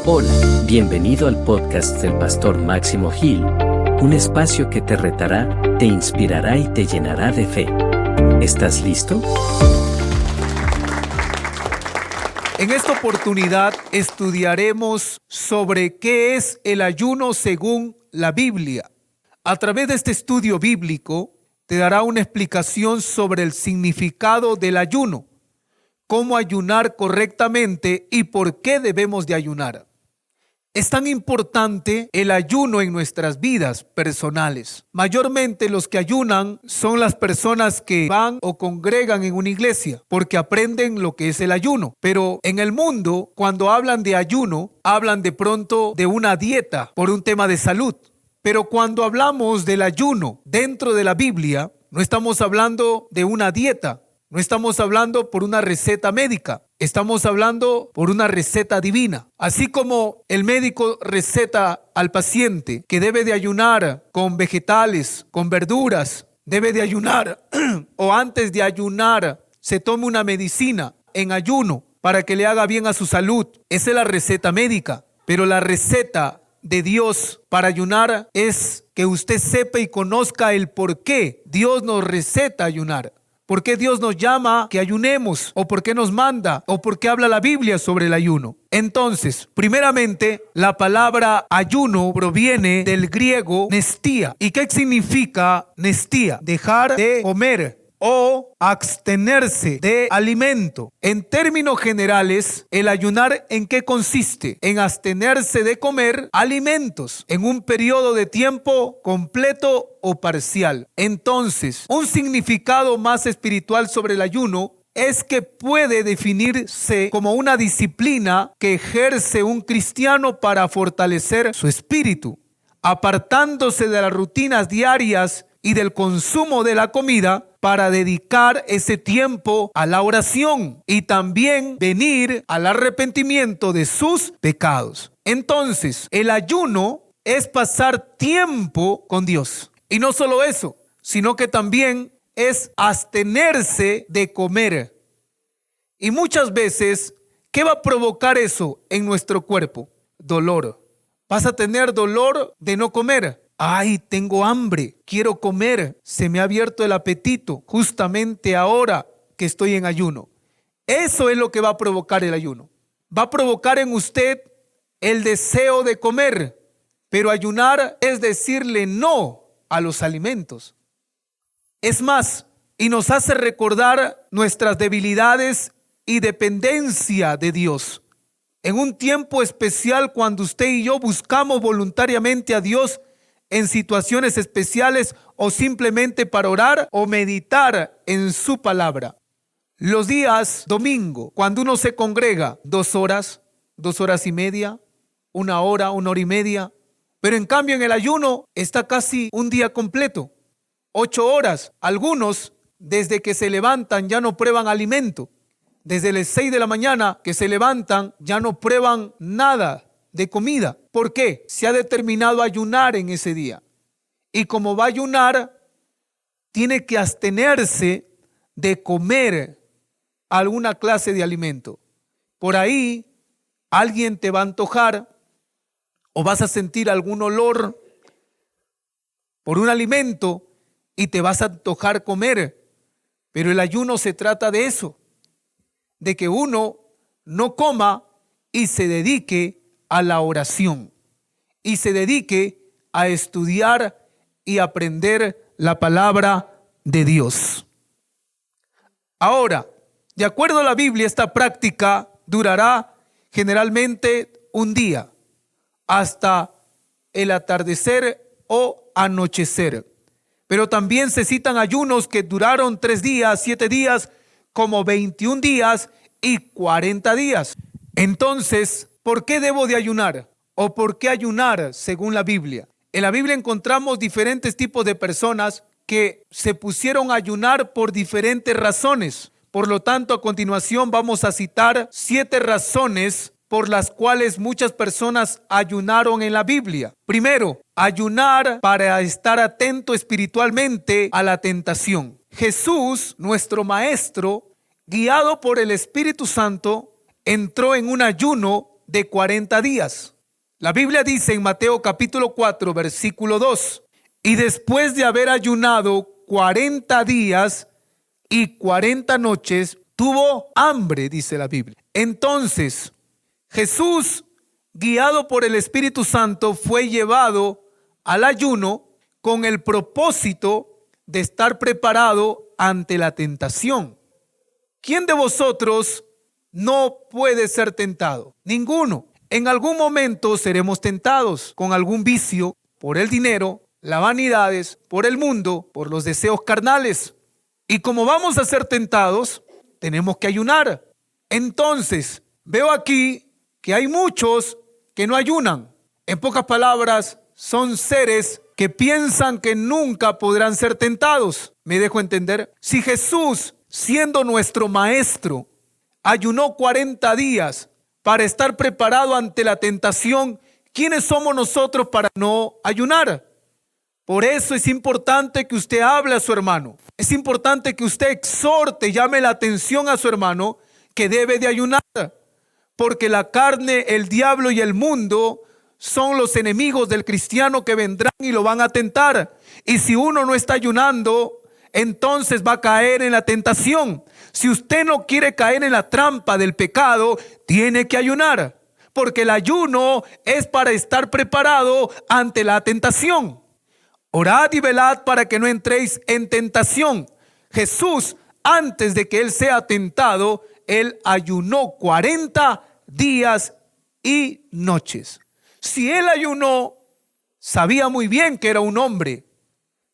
Hola, bienvenido al podcast del Pastor Máximo Gil, un espacio que te retará, te inspirará y te llenará de fe. ¿Estás listo? En esta oportunidad estudiaremos sobre qué es el ayuno según la Biblia. A través de este estudio bíblico te dará una explicación sobre el significado del ayuno, cómo ayunar correctamente y por qué debemos de ayunar. Es tan importante el ayuno en nuestras vidas personales. Mayormente los que ayunan son las personas que van o congregan en una iglesia porque aprenden lo que es el ayuno. Pero en el mundo, cuando hablan de ayuno, hablan de pronto de una dieta por un tema de salud. Pero cuando hablamos del ayuno dentro de la Biblia, no estamos hablando de una dieta. No estamos hablando por una receta médica, estamos hablando por una receta divina. Así como el médico receta al paciente que debe de ayunar con vegetales, con verduras, debe de ayunar o antes de ayunar se tome una medicina en ayuno para que le haga bien a su salud. Esa es la receta médica, pero la receta de Dios para ayunar es que usted sepa y conozca el por qué Dios nos receta ayunar. ¿Por qué Dios nos llama que ayunemos? ¿O por qué nos manda? ¿O por qué habla la Biblia sobre el ayuno? Entonces, primeramente, la palabra ayuno proviene del griego nestía. ¿Y qué significa nestía? Dejar de comer o abstenerse de alimento. En términos generales, el ayunar ¿en qué consiste? En abstenerse de comer alimentos en un periodo de tiempo completo o parcial. Entonces, un significado más espiritual sobre el ayuno es que puede definirse como una disciplina que ejerce un cristiano para fortalecer su espíritu, apartándose de las rutinas diarias y del consumo de la comida para dedicar ese tiempo a la oración y también venir al arrepentimiento de sus pecados. Entonces, el ayuno es pasar tiempo con Dios. Y no solo eso, sino que también es abstenerse de comer. Y muchas veces, ¿qué va a provocar eso en nuestro cuerpo? Dolor. Vas a tener dolor de no comer. Ay, tengo hambre, quiero comer, se me ha abierto el apetito justamente ahora que estoy en ayuno. Eso es lo que va a provocar el ayuno. Va a provocar en usted el deseo de comer, pero ayunar es decirle no a los alimentos. Es más, y nos hace recordar nuestras debilidades y dependencia de Dios. En un tiempo especial cuando usted y yo buscamos voluntariamente a Dios en situaciones especiales o simplemente para orar o meditar en su palabra. Los días domingo, cuando uno se congrega 2 horas, 2 horas y media, 1 hora, 1 hora y media, pero en cambio en el ayuno está casi un día completo, 8 horas. Algunos desde que se levantan ya no prueban alimento. Desde las 6 de la mañana que se levantan ya no prueban nada de comida. ¿Por qué? Se ha determinado ayunar en ese día. Y como va a ayunar, tiene que abstenerse de comer alguna clase de alimento. Por ahí, alguien te va a antojar o vas a sentir algún olor por un alimento y te vas a antojar comer. Pero el ayuno se trata de eso, de que uno no coma y se dedique a la oración y se dedique a estudiar y aprender la palabra de Dios. Ahora, de acuerdo a la Biblia, esta práctica durará generalmente un día hasta el atardecer o anochecer. Pero también se citan ayunos que duraron 3 días, 7 días, como 21 días y 40 días. Entonces, ¿por qué debo de ayunar? ¿O por qué ayunar según la Biblia? En la Biblia encontramos diferentes tipos de personas que se pusieron a ayunar por diferentes razones. Por lo tanto, a continuación vamos a citar 7 razones por las cuales muchas personas ayunaron en la Biblia. Primero, ayunar para estar atento espiritualmente a la tentación. Jesús, nuestro maestro, guiado por el Espíritu Santo, entró en un ayuno de 40 días. La Biblia dice en Mateo capítulo 4, versículo 2, y después de haber ayunado 40 días y 40 noches, tuvo hambre, dice la Biblia. Entonces, Jesús, guiado por el Espíritu Santo, fue llevado al ayuno con el propósito de estar preparado ante la tentación. ¿Quién de vosotros no puede ser tentado? Ninguno. En algún momento seremos tentados con algún vicio, por el dinero, las vanidades, por el mundo, por los deseos carnales. Y como vamos a ser tentados, tenemos que ayunar. Entonces, veo aquí que hay muchos que no ayunan. En pocas palabras, son seres que piensan que nunca podrán ser tentados. ¿Me dejo entender? Si Jesús, siendo nuestro maestro, ayunó 40 días para estar preparado ante la tentación, ¿quiénes somos nosotros para no ayunar? Por eso es importante que usted hable a su hermano. Es importante que usted exhorte, llame la atención a su hermano que debe de ayunar. Porque la carne, el diablo y el mundo son los enemigos del cristiano que vendrán y lo van a tentar. Y si uno no está ayunando, entonces va a caer en la tentación. Si usted no quiere caer en la trampa del pecado, tiene que ayunar. Porque el ayuno es para estar preparado ante la tentación. Orad y velad para que no entréis en tentación. Jesús, antes de que él sea tentado, él ayunó 40 días y noches. Si él ayunó, sabía muy bien que era un hombre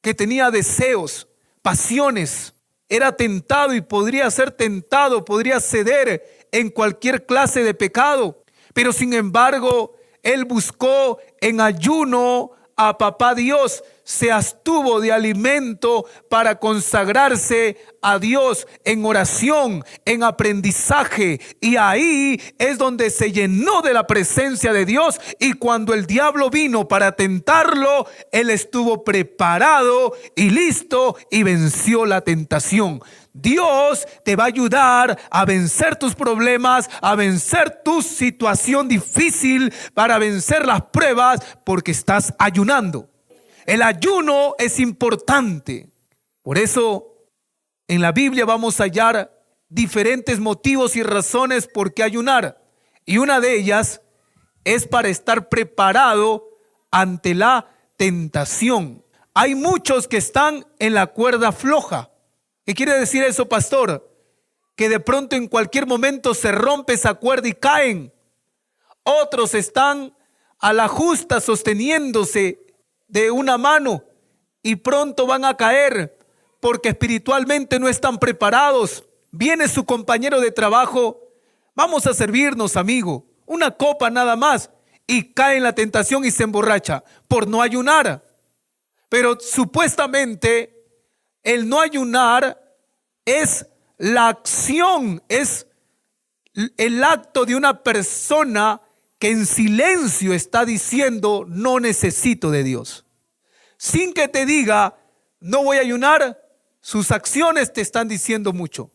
que tenía deseos, pasiones, era tentado y podría ser tentado, podría ceder en cualquier clase de pecado. Pero sin embargo, él buscó en ayuno a papá Dios, se abstuvo de alimento para consagrarse a Dios en oración, en aprendizaje, y ahí es donde se llenó de la presencia de Dios. Y cuando el diablo vino para tentarlo, él estuvo preparado y listo y venció la tentación. Dios te va a ayudar a vencer tus problemas, a vencer tu situación difícil, para vencer las pruebas, porque estás ayunando. El ayuno es importante. Por eso en la Biblia vamos a hallar diferentes motivos y razones por qué ayunar. Y una de ellas es para estar preparado ante la tentación. Hay muchos que están en la cuerda floja. ¿Qué quiere decir eso, pastor? Que de pronto en cualquier momento se rompe esa cuerda y caen. Otros están a la justa sosteniéndose de una mano y pronto van a caer porque espiritualmente no están preparados. Viene su compañero de trabajo: vamos a servirnos, amigo, una copa nada más, y cae en la tentación y se emborracha por no ayunar. Pero supuestamente el no ayunar es la acción, es el acto de una persona que en silencio está diciendo: no necesito de Dios. Sin que te diga no voy a ayunar, sus acciones te están diciendo mucho.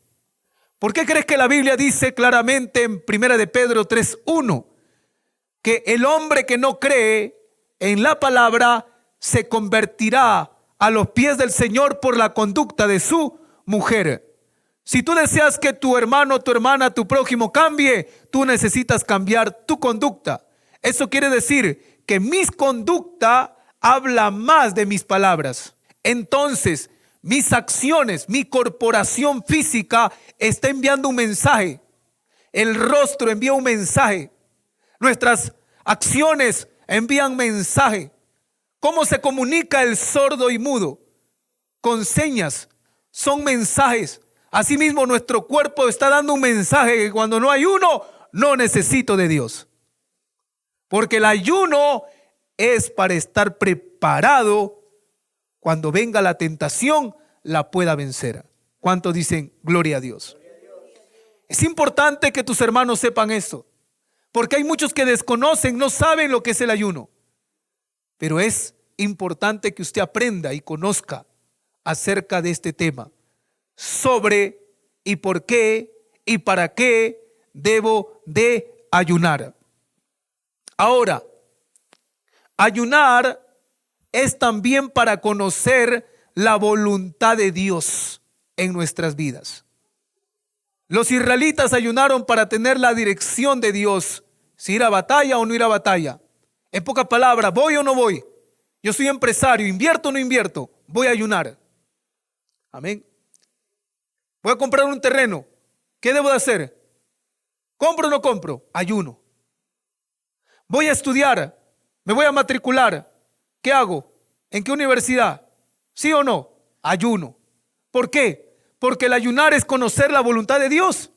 ¿Por qué crees que la Biblia dice claramente en 1 de Pedro 3:1 que el hombre que no cree en la palabra se convertirá a los pies del Señor por la conducta de su mujer? Si tú deseas que tu hermano, tu hermana, tu prójimo cambie, tú necesitas cambiar tu conducta. Eso quiere decir que mi conducta habla más de mis palabras. Entonces, mis acciones, mi corporación física está enviando un mensaje. El rostro envía un mensaje. Nuestras acciones envían mensaje. ¿Cómo se comunica el sordo y mudo? Con señas. Son mensajes. Asimismo, nuestro cuerpo está dando un mensaje que cuando no ayuno, no necesito de Dios. Porque el ayuno es para estar preparado cuando venga la tentación, la pueda vencer. ¿Cuántos dicen gloria a Dios? Es importante que tus hermanos sepan esto, porque hay muchos que desconocen, no saben lo que es el ayuno. Pero es importante que usted aprenda y conozca acerca de este tema, sobre y por qué y para qué debo de ayunar. Ahora, ayunar es también para conocer la voluntad de Dios en nuestras vidas. Los israelitas ayunaron para tener la dirección de Dios, si ir a batalla o no ir a batalla. En pocas palabras, ¿voy o no voy? Yo soy empresario, ¿invierto o no invierto? Voy a ayunar. Amén. Voy a comprar un terreno. ¿Qué debo de hacer? ¿Compro o no compro? Ayuno. Voy a estudiar. Me voy a matricular. ¿Qué hago? ¿En qué universidad? ¿Sí o no? Ayuno. ¿Por qué? Porque el ayunar es conocer la voluntad de Dios.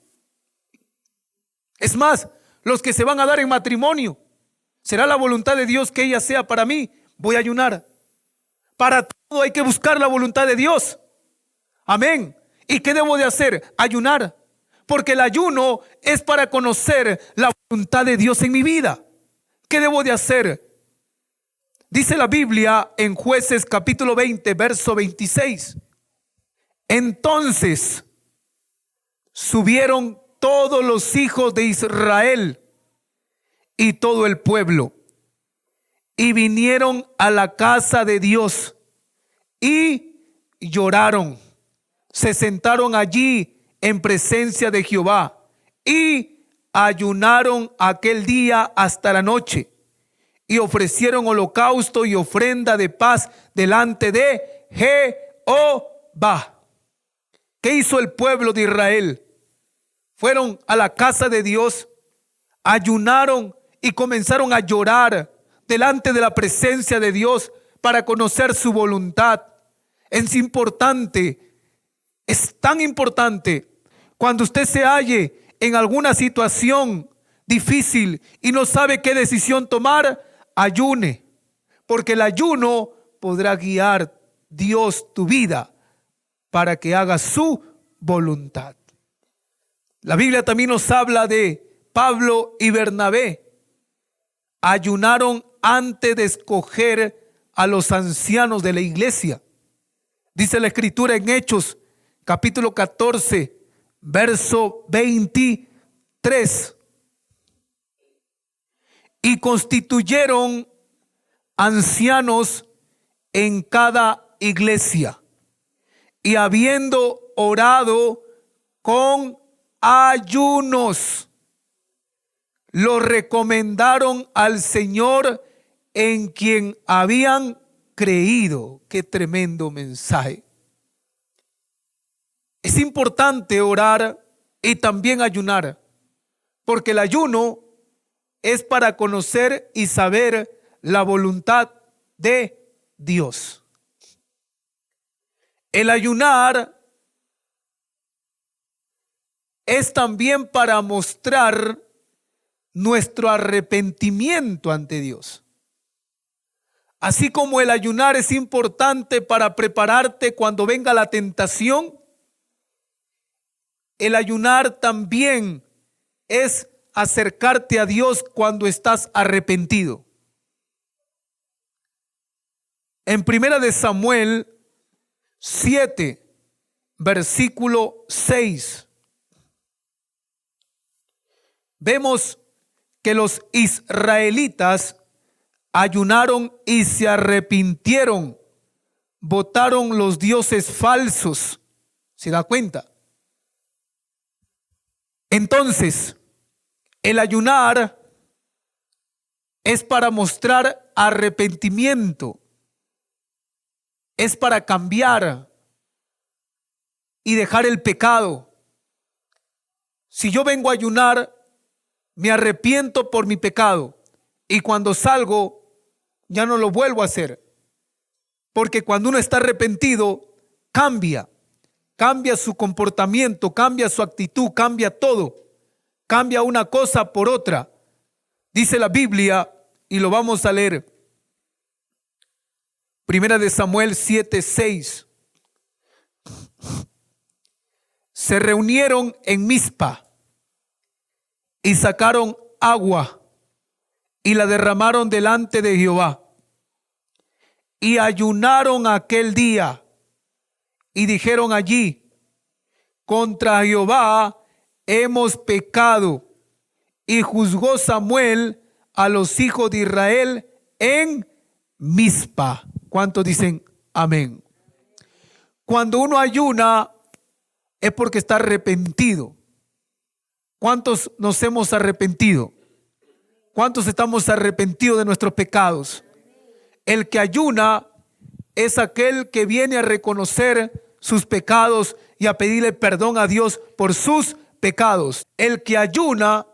Es más, los que se van a dar en matrimonio, ¿será la voluntad de Dios que ella sea para mí? Voy a ayunar. Para todo hay que buscar la voluntad de Dios. Amén. ¿Y qué debo de hacer? Ayunar. Porque el ayuno es para conocer la voluntad de Dios en mi vida. ¿Qué debo de hacer? Dice la Biblia en Jueces capítulo 20, verso 26. Entonces subieron todos los hijos de Israel y todo el pueblo y vinieron a la casa de Dios y lloraron. Se sentaron allí en presencia de Jehová y ayunaron aquel día hasta la noche y ofrecieron holocausto y ofrenda de paz delante de Jehová. ¿Qué hizo el pueblo de Israel? Fueron a la casa de Dios, ayunaron y comenzaron a llorar delante de la presencia de Dios para conocer su voluntad. Es importante, es tan importante cuando usted se halle en alguna situación difícil y no sabe qué decisión tomar, ayune, porque el ayuno podrá guiar Dios tu vida para que haga su voluntad. La Biblia también nos habla de Pablo y Bernabé. Ayunaron antes de escoger a los ancianos de la iglesia. Dice la Escritura en Hechos, capítulo 14, verso 23. Y constituyeron ancianos en cada iglesia. Y habiendo orado con ayunos, lo recomendaron al Señor en quien habían creído. Qué tremendo mensaje. Es importante orar y también ayunar, porque el ayuno es para conocer y saber la voluntad de Dios. El ayunar es también para mostrar nuestro arrepentimiento ante Dios. Así como el ayunar es importante para prepararte cuando venga la tentación, el ayunar también es acercarte a Dios cuando estás arrepentido. En 1 de Samuel 7, versículo 6, vemos que los israelitas ayunaron y se arrepintieron, botaron los dioses falsos. ¿Se da cuenta? Entonces, el ayunar es para mostrar arrepentimiento, es para cambiar y dejar el pecado. Si yo vengo a ayunar, me arrepiento por mi pecado y cuando salgo ya no lo vuelvo a hacer. Porque cuando uno está arrepentido, cambia su comportamiento, cambia su actitud, cambia todo. Cambia una cosa por otra. Dice la Biblia, y lo vamos a leer. 1 de Samuel 7, 6. Se reunieron en Mizpa y sacaron agua y la derramaron delante de Jehová. Y ayunaron aquel día y dijeron allí: contra Jehová hemos pecado. Y juzgó Samuel a los hijos de Israel en Mizpa. ¿Cuántos dicen amén? Cuando uno ayuna es porque está arrepentido. ¿Cuántos nos hemos arrepentido? ¿Cuántos estamos arrepentidos de nuestros pecados? El que ayuna es aquel que viene a reconocer sus pecados y a pedirle perdón a Dios por sus pecados. El que ayuna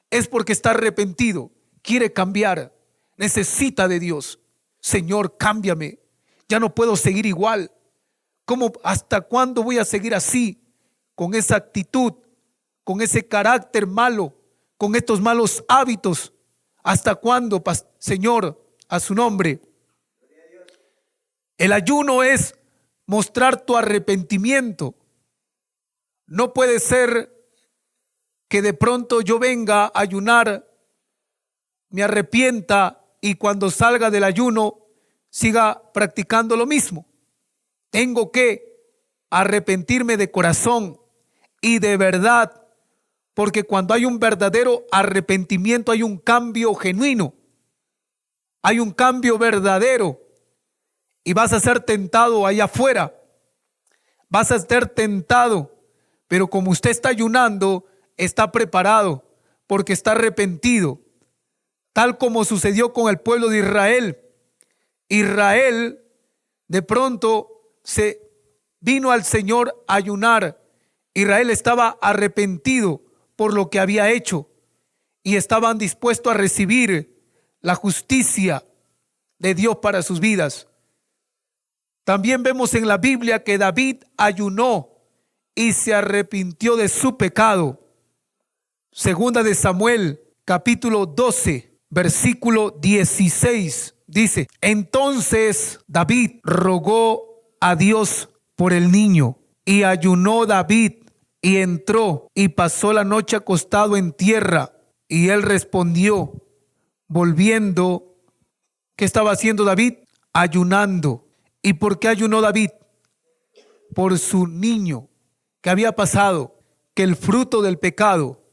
es porque está arrepentido, quiere cambiar, necesita de Dios. Señor, cámbiame, ya no puedo seguir igual. ¿Cómo, hasta cuándo voy a seguir así? Con esa actitud, con ese carácter malo, con estos malos hábitos. ¿Hasta cuándo, Señor, a su nombre? El ayuno es mostrar tu arrepentimiento. No puede ser que de pronto yo venga a ayunar, me arrepienta y cuando salga del ayuno siga practicando lo mismo. Tengo que arrepentirme de corazón y de verdad, porque cuando hay un verdadero arrepentimiento hay un cambio genuino, hay un cambio verdadero. Y vas a ser tentado allá afuera, vas a ser tentado, pero como usted está ayunando, está preparado, porque está arrepentido, tal como sucedió con el pueblo de Israel. Israel de pronto se vino al Señor a ayunar. Israel estaba arrepentido por lo que había hecho y estaban dispuestos a recibir la justicia de Dios para sus vidas. También vemos en la Biblia que David ayunó y se arrepintió de su pecado. Segunda de Samuel, capítulo 12, versículo 16, dice: entonces David rogó a Dios por el niño, y ayunó David, y entró y pasó la noche acostado en tierra. Y él respondió, volviendo. ¿Qué estaba haciendo David? Ayunando. ¿Y por qué ayunó David? Por su niño. ¿Qué había pasado? Que el fruto del pecado,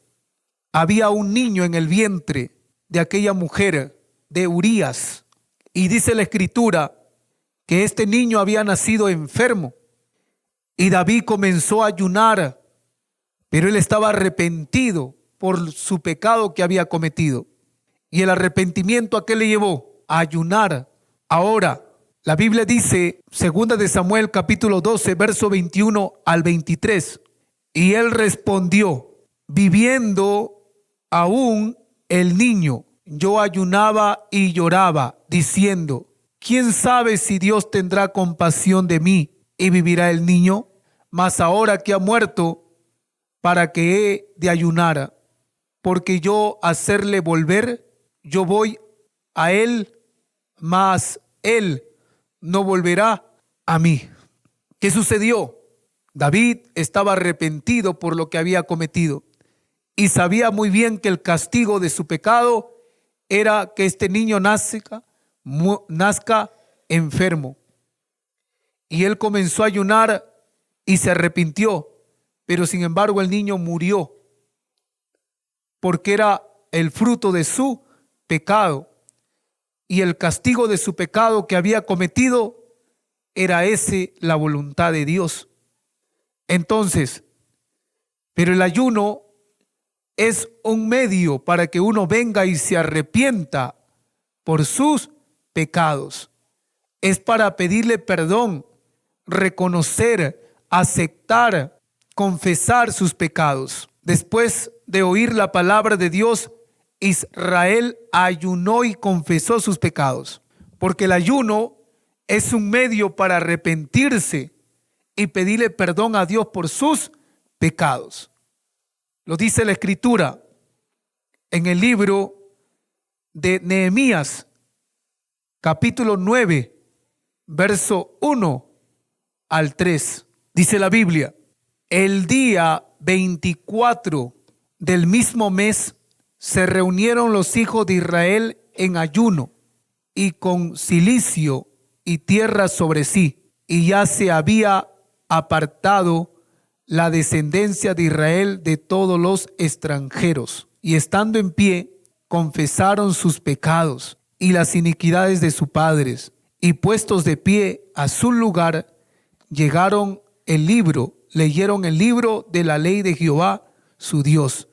había un niño en el vientre de aquella mujer, de Urías. Y dice la Escritura que este niño había nacido enfermo. Y David comenzó a ayunar, pero él estaba arrepentido por su pecado que había cometido. ¿Y el arrepentimiento a qué le llevó? A ayunar. Ahora, la Biblia dice, segunda de Samuel capítulo 12, verso 21 al 23. Y él respondió, viviendo aún el niño, yo ayunaba y lloraba, diciendo, ¿quién sabe si Dios tendrá compasión de mí y vivirá el niño? Mas ahora que ha muerto, ¿para qué he de ayunar? Porque yo hacerle volver, yo voy a él, mas él no volverá a mí. ¿Qué sucedió? David estaba arrepentido por lo que había cometido y sabía muy bien que el castigo de su pecado era que este niño nazca enfermo. Y él comenzó a ayunar y se arrepintió, pero sin embargo el niño murió porque era el fruto de su pecado. Y el castigo de su pecado que había cometido era la voluntad de Dios. Entonces, pero el ayuno es un medio para que uno venga y se arrepienta por sus pecados. Es para pedirle perdón, reconocer, aceptar, confesar sus pecados. Después de oír la palabra de Dios, Israel ayunó y confesó sus pecados, porque el ayuno es un medio para arrepentirse y pedirle perdón a Dios por sus pecados. Lo dice la Escritura en el libro de Nehemías, capítulo 9, verso 1 al 3. Dice la Biblia, el día 24 del mismo mes se reunieron los hijos de Israel en ayuno y con cilicio y tierra sobre sí, y ya se había apartado la descendencia de Israel de todos los extranjeros. Y estando en pie, confesaron sus pecados y las iniquidades de sus padres, y puestos de pie a su lugar, leyeron el libro de la ley de Jehová, su Dios,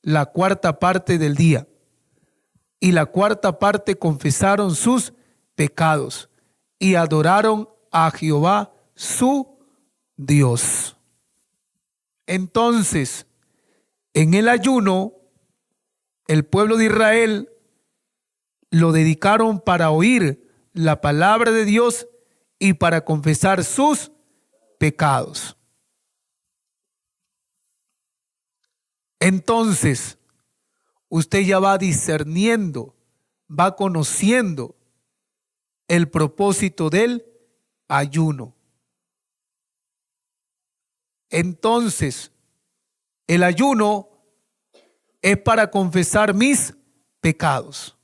la cuarta parte del día. Y la cuarta parte confesaron sus pecados y adoraron a Jehová, su Dios. Entonces, en el ayuno, el pueblo de Israel lo dedicaron para oír la palabra de Dios y para confesar sus pecados. Entonces, usted ya va discerniendo, va conociendo el propósito del ayuno. Entonces, el ayuno es para confesar mis pecados.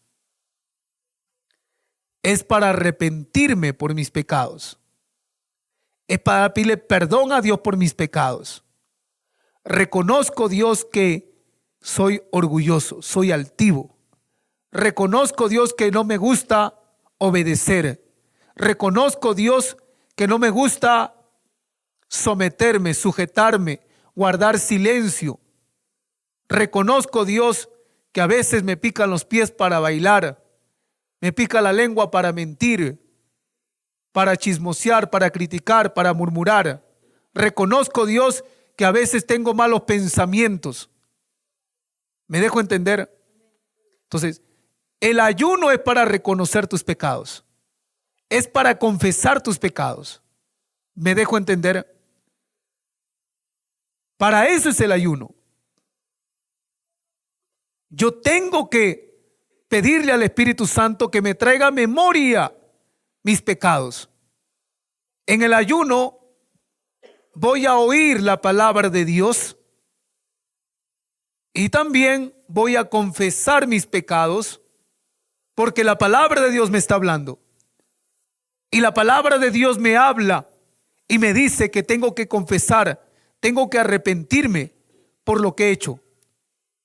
Es para arrepentirme por mis pecados. Es para pedirle perdón a Dios por mis pecados. Reconozco, Dios, que soy orgulloso, soy altivo. Reconozco, Dios, que no me gusta obedecer. Reconozco, Dios, que no me gusta someterme, sujetarme, guardar silencio. Reconozco, Dios, que a veces me pican los pies para bailar, me pica la lengua para mentir, para chismosear, para criticar, para murmurar. Reconozco, Dios, que a veces tengo malos pensamientos. ¿Me dejo entender? Entonces, el ayuno es para reconocer tus pecados. Es para confesar tus pecados. ¿Me dejo entender? Para eso es el ayuno. Yo tengo que pedirle al Espíritu Santo que me traiga a memoria mis pecados. En el ayuno voy a oír la palabra de Dios y también voy a confesar mis pecados, porque la palabra de Dios me está hablando. Y la palabra de Dios me habla y me dice que tengo que confesar, tengo que arrepentirme por lo que he hecho.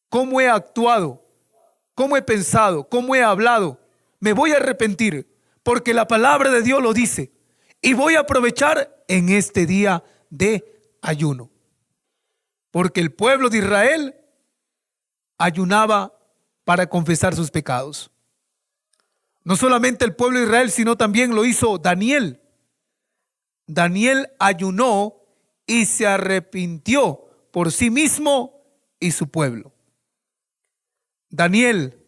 ¿Cómo he actuado? ¿Cómo he pensado? ¿Cómo he hablado? Me voy a arrepentir porque la palabra de Dios lo dice. Y voy a aprovechar en este día de ayuno. Porque el pueblo de Israel ayunaba para confesar sus pecados. No solamente el pueblo de Israel, sino también lo hizo Daniel. Daniel ayunó y se arrepintió por sí mismo y su pueblo. Daniel,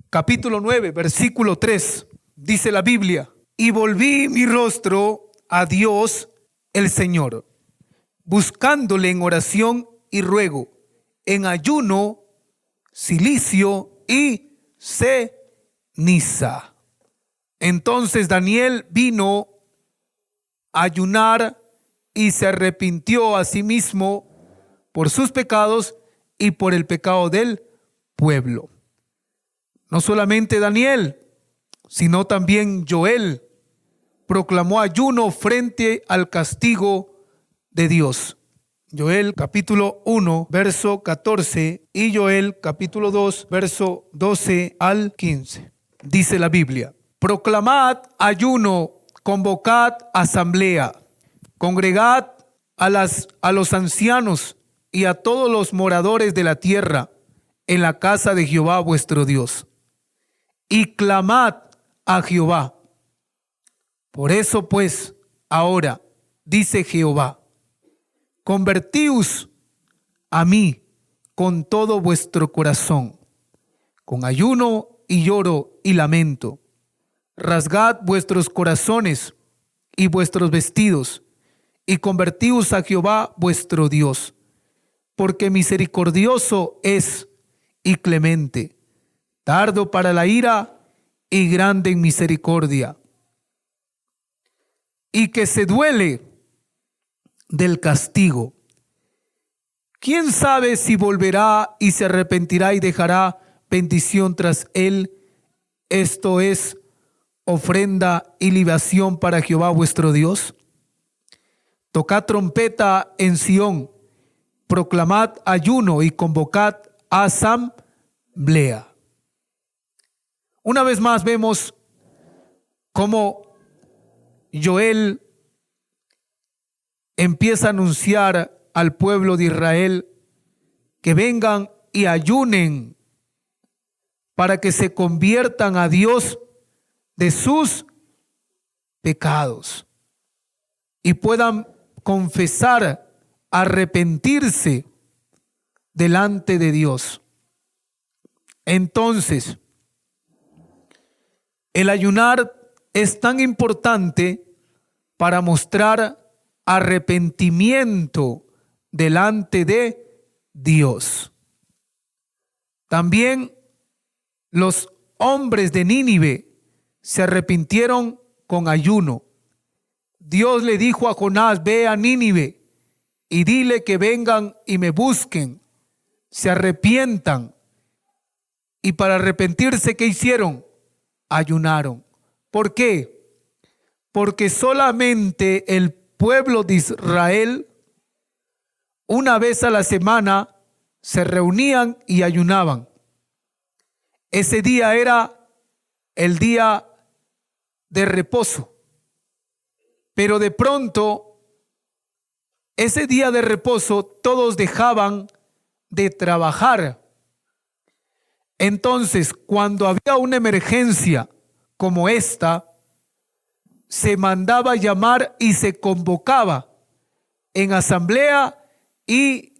capítulo 9, versículo 3, dice la Biblia: y volví mi rostro a Dios el Señor, buscándole en oración y ruego, en ayuno, cilicio y ceniza. Entonces Daniel vino a ayunar y se arrepintió a sí mismo por sus pecados y por el pecado del pueblo. No solamente Daniel, sino también Joel proclamó ayuno frente al castigo de Dios. Joel capítulo 1, verso 14 y Joel capítulo 2, verso 12 al 15. Dice la Biblia: proclamad ayuno, convocad asamblea, congregad a los ancianos y a todos los moradores de la tierra en la casa de Jehová vuestro Dios, y clamad a Jehová. Por eso pues, ahora, dice Jehová, convertíos a mí con todo vuestro corazón, con ayuno y lloro y lamento. Rasgad vuestros corazones y vuestros vestidos, y convertíos a Jehová vuestro Dios, porque misericordioso es y clemente, tardo para la ira y grande en misericordia, y que se duele del castigo. ¿Quién sabe si volverá y se arrepentirá y dejará bendición tras él? Esto es ofrenda y libación para Jehová vuestro Dios. Tocad trompeta en Sión, proclamad ayuno y convocad a asamblea. asamblea. Una vez más vemos cómo Joel empieza a anunciar al pueblo de Israel que vengan y ayunen para que se conviertan a Dios de sus pecados y puedan confesar, arrepentirse delante de Dios. Entonces, el ayunar es tan importante para mostrar arrepentimiento delante de Dios. También los hombres de Nínive se arrepintieron con ayuno. Dios le dijo a Jonás: ve a Nínive y dile que vengan y me busquen, se arrepientan. Y para arrepentirse, ¿qué hicieron? Ayunaron. ¿Por qué? Porque solamente el pueblo de Israel, una vez a la semana, se reunían y ayunaban. Ese día era el día de reposo. Pero de pronto, ese día de reposo, todos dejaban de trabajar. Entonces, cuando había una emergencia como esta, se mandaba llamar y se convocaba en asamblea y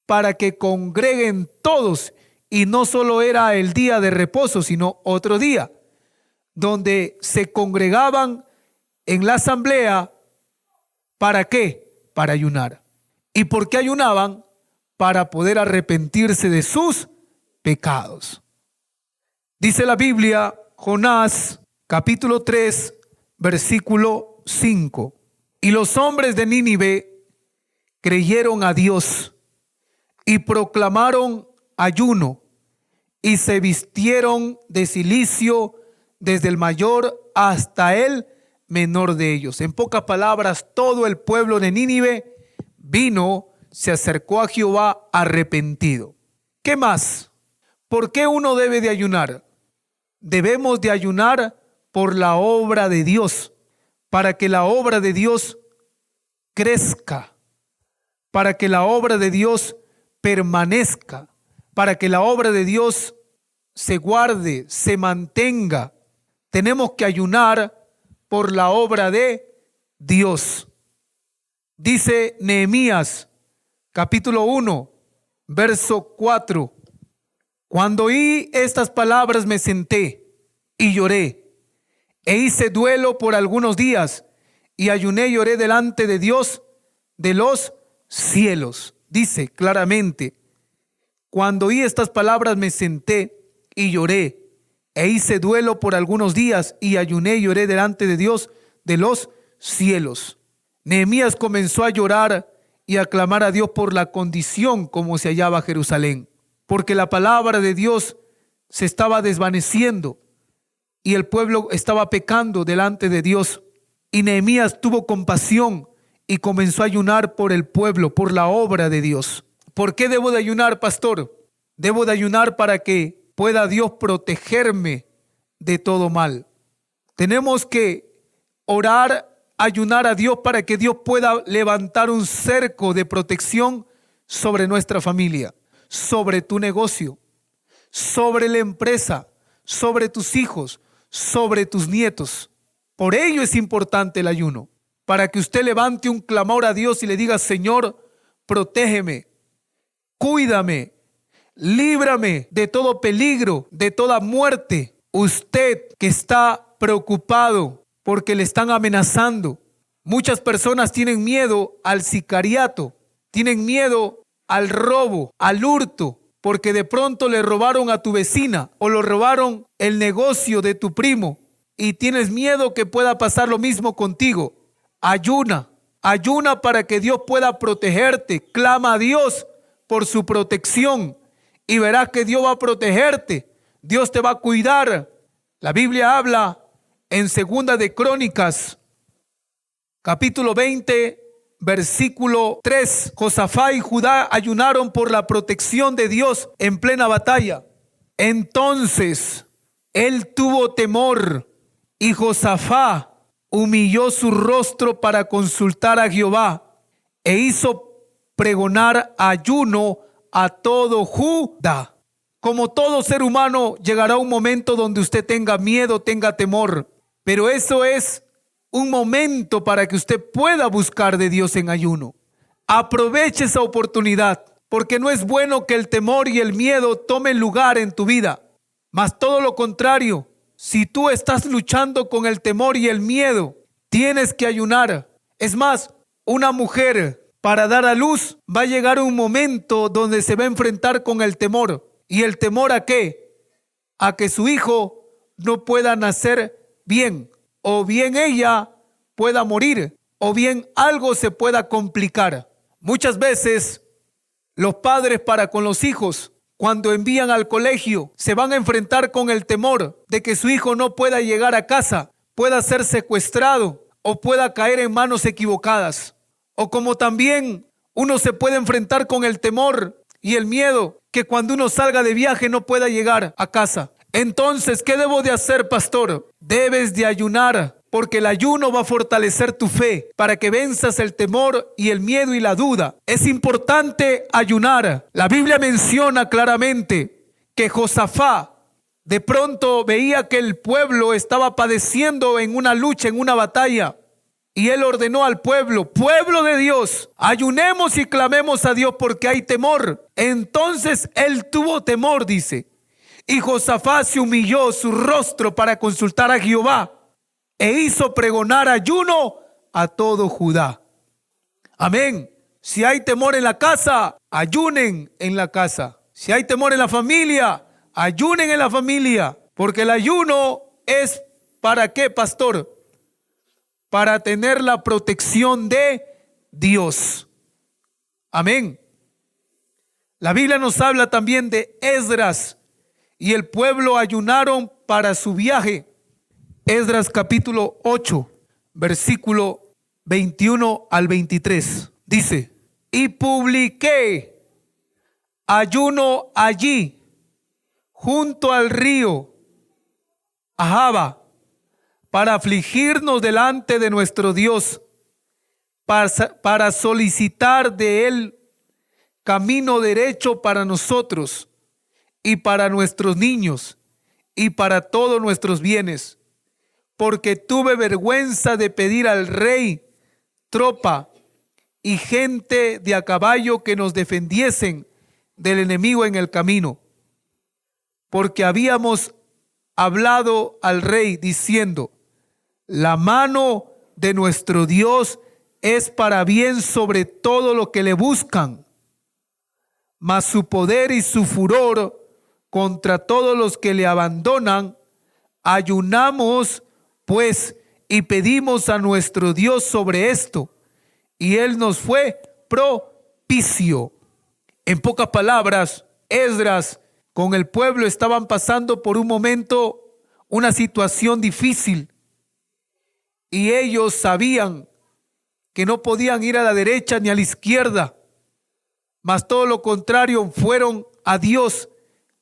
para que congreguen todos. Y no solo era el día de reposo, sino otro día, donde se congregaban en la asamblea. ¿Para qué? Para ayunar. ¿Y por qué ayunaban? Para poder arrepentirse de sus pecados. Dice la Biblia, Jonás, capítulo 3, versículo 5. Y los hombres de Nínive creyeron a Dios y proclamaron ayuno y se vistieron de cilicio desde el mayor hasta el menor de ellos. En pocas palabras, todo el pueblo de Nínive vino, se acercó a Jehová arrepentido. ¿Qué más? ¿Por qué uno debe de ayunar? Debemos de ayunar por la obra de Dios, para que la obra de Dios crezca, para que la obra de Dios permanezca, para que la obra de Dios se guarde, se mantenga. Tenemos que ayunar por la obra de Dios. Dice Nehemías, capítulo 1, verso 4. Cuando oí estas palabras me senté y lloré, e hice duelo por algunos días, y ayuné y lloré delante de Dios de los cielos. Dice claramente, cuando oí estas palabras me senté y lloré, e hice duelo por algunos días, y ayuné y lloré delante de Dios de los cielos. Nehemías comenzó a llorar y a clamar a Dios por la condición como se hallaba Jerusalén, porque la palabra de Dios se estaba desvaneciendo y el pueblo estaba pecando delante de Dios. Y Nehemías tuvo compasión y comenzó a ayunar por el pueblo, por la obra de Dios. ¿Por qué debo de ayunar, pastor? Debo de ayunar para que pueda Dios protegerme de todo mal. Tenemos que orar, ayunar a Dios para que Dios pueda levantar un cerco de protección sobre nuestra familia, sobre tu negocio, sobre la empresa, sobre tus hijos, sobre tus nietos. Por ello es importante el ayuno, para que usted levante un clamor a Dios y le diga: Señor, protégeme, cuídame, líbrame de todo peligro, de toda muerte. Usted que está preocupado porque le están amenazando. Muchas personas tienen miedo al sicariato, tienen miedo al robo, al hurto, porque de pronto le robaron a tu vecina o le robaron el negocio de tu primo y tienes miedo que pueda pasar lo mismo contigo. Ayuna, ayuna para que Dios pueda protegerte. Clama a Dios por su protección y verás que Dios va a protegerte. Dios te va a cuidar. La Biblia habla en 2 de Crónicas, capítulo 20, versículo 3. Josafat y Judá ayunaron por la protección de Dios en plena batalla. Entonces él tuvo temor y Josafat humilló su rostro para consultar a Jehová e hizo pregonar ayuno a todo Judá. Como todo ser humano, llegará un momento donde usted tenga miedo, tenga temor, pero eso es un momento para que usted pueda buscar de Dios en ayuno. Aproveche esa oportunidad, porque no es bueno que el temor y el miedo tomen lugar en tu vida. Mas todo lo contrario, si tú estás luchando con el temor y el miedo, tienes que ayunar. Es más, una mujer para dar a luz va a llegar un momento donde se va a enfrentar con el temor. ¿Y el temor a qué? A que su hijo no pueda nacer bien, o bien ella pueda morir, o bien algo se pueda complicar. Muchas veces los padres para con los hijos, cuando envían al colegio, se van a enfrentar con el temor de que su hijo no pueda llegar a casa, pueda ser secuestrado o pueda caer en manos equivocadas. O como también uno se puede enfrentar con el temor y el miedo que cuando uno salga de viaje no pueda llegar a casa. Entonces, ¿qué debo de hacer, pastor? Debes de ayunar, porque el ayuno va a fortalecer tu fe para que venzas el temor y el miedo y la duda. Es importante ayunar. La Biblia menciona claramente que Josafat de pronto veía que el pueblo estaba padeciendo en una lucha, en una batalla. Y él ordenó al pueblo, pueblo de Dios, ayunemos y clamemos a Dios porque hay temor. Entonces él tuvo temor, dice. Y Josafat se humilló su rostro para consultar a Jehová e hizo pregonar ayuno a todo Judá. Amén. Si hay temor en la casa, ayunen en la casa. Si hay temor en la familia, ayunen en la familia. Porque el ayuno es ¿para qué, pastor? Para tener la protección de Dios. Amén. La Biblia nos habla también de Esdras y el pueblo ayunaron para su viaje. Esdras capítulo 8, versículo 21 al 23. Dice, y publiqué ayuno allí, junto al río Ahava, para afligirnos delante de nuestro Dios, para solicitar de Él camino derecho para nosotros y para nuestros niños y para todos nuestros bienes, porque tuve vergüenza de pedir al rey tropa y gente de a caballo que nos defendiesen del enemigo en el camino, porque habíamos hablado al rey diciendo, la mano de nuestro Dios es para bien sobre todo lo que le buscan, mas su poder y su furor contra todos los que le abandonan. Ayunamos pues y pedimos a nuestro Dios sobre esto, y él nos fue propicio. En pocas palabras, Esdras con el pueblo estaban pasando por un momento, una situación difícil. Y ellos sabían que no podían ir a la derecha ni a la izquierda, mas todo lo contrario, fueron a Dios,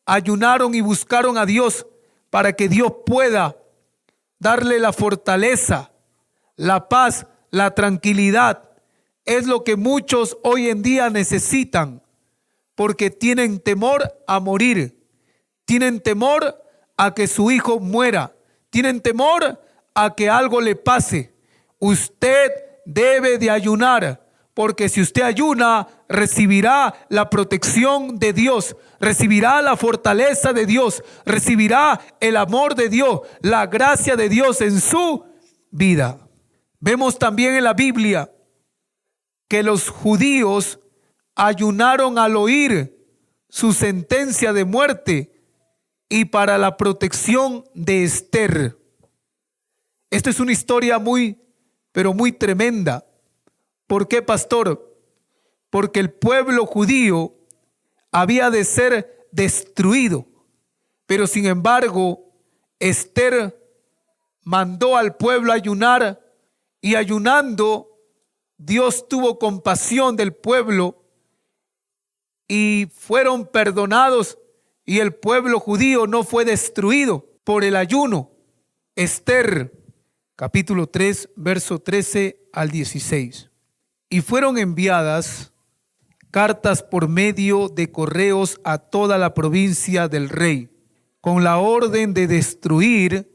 ayunaron y buscaron a Dios para que Dios pueda darle la fortaleza, la paz, la tranquilidad. Es lo que muchos hoy en día necesitan, porque tienen temor a morir, tienen temor a que su hijo muera, tienen temor a que algo le pase. Usted debe de ayunar, porque si usted ayuna, recibirá la protección de Dios, recibirá la fortaleza de Dios, recibirá el amor de Dios, la gracia de Dios en su vida. Vemos también en la Biblia que los judíos ayunaron al oír su sentencia de muerte y para la protección de Esther. Esta es una historia pero muy tremenda. ¿Por qué, pastor? Porque el pueblo judío había de ser destruido, pero sin embargo, Esther mandó al pueblo a ayunar, y ayunando, Dios tuvo compasión del pueblo y fueron perdonados y el pueblo judío no fue destruido por el ayuno. Esther, capítulo 3, verso 13 al 16. Y fueron enviadas cartas por medio de correos a toda la provincia del rey, con la orden de destruir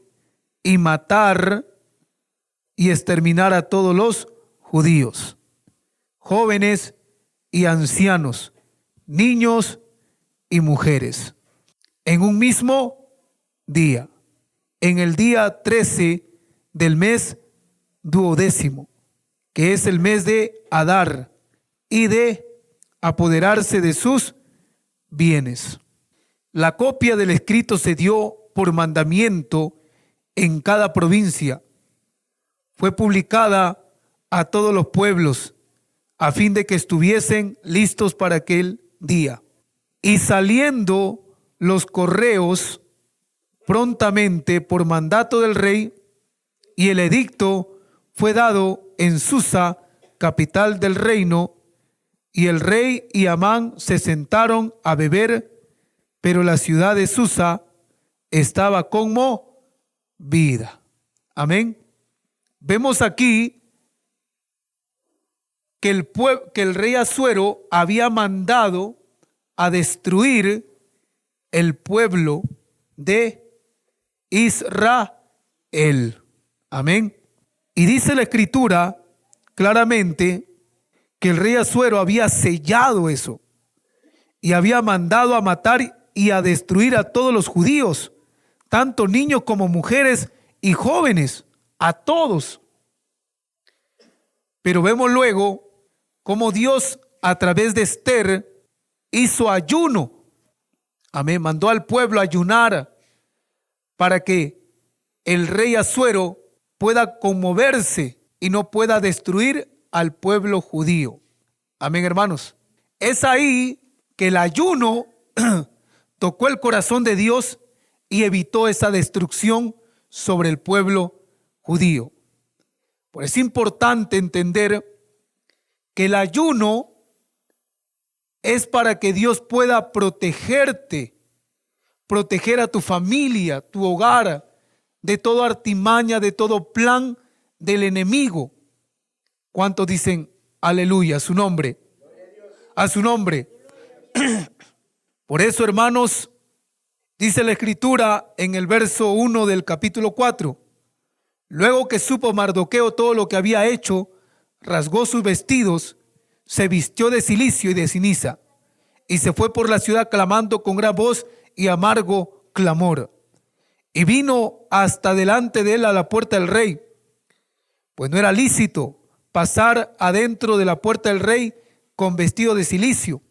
y matar y exterminar a todos los judíos, jóvenes y ancianos, niños y mujeres, en un mismo día, en el día 13 del mes 12º, que es el mes de Adar, y de apoderarse de sus bienes. La copia del escrito se dio por mandamiento en cada provincia. Fue publicada a todos los pueblos, a fin de que estuviesen listos para aquel día. Y saliendo los correos prontamente por mandato del rey, y el edicto fue dado en Susa, capital del reino, y el rey y Amán se sentaron a beber, pero la ciudad de Susa estaba conmovida. Amén. Vemos aquí que el rey Asuero había mandado a destruir el pueblo de Israel. Amén. Y dice la Escritura claramente que el rey Asuero había sellado eso y había mandado a matar y a destruir a todos los judíos, tanto niños como mujeres y jóvenes, a todos. Pero vemos luego cómo Dios, a través de Esther, hizo ayuno. Amén. Mandó al pueblo a ayunar para que el rey Asuero pueda conmoverse y no pueda destruir al pueblo judío. Amén, hermanos. Es ahí que el ayuno tocó el corazón de Dios y evitó esa destrucción sobre el pueblo judío. Por eso es importante entender que el ayuno es para que Dios pueda protegerte, proteger a tu familia, tu hogar, de toda artimaña, de todo plan del enemigo. ¿Cuántos dicen aleluya a su nombre? A su nombre. Por eso, hermanos, dice la Escritura en el verso 1 del capítulo 4: luego que supo Mardoqueo todo lo que había hecho, rasgó sus vestidos, se vistió de cilicio y de ceniza, y se fue por la ciudad clamando con gran voz y amargo clamor. Y vino hasta delante de él a la puerta del rey, pues no era lícito pasar adentro de la puerta del rey con vestido de cilicio.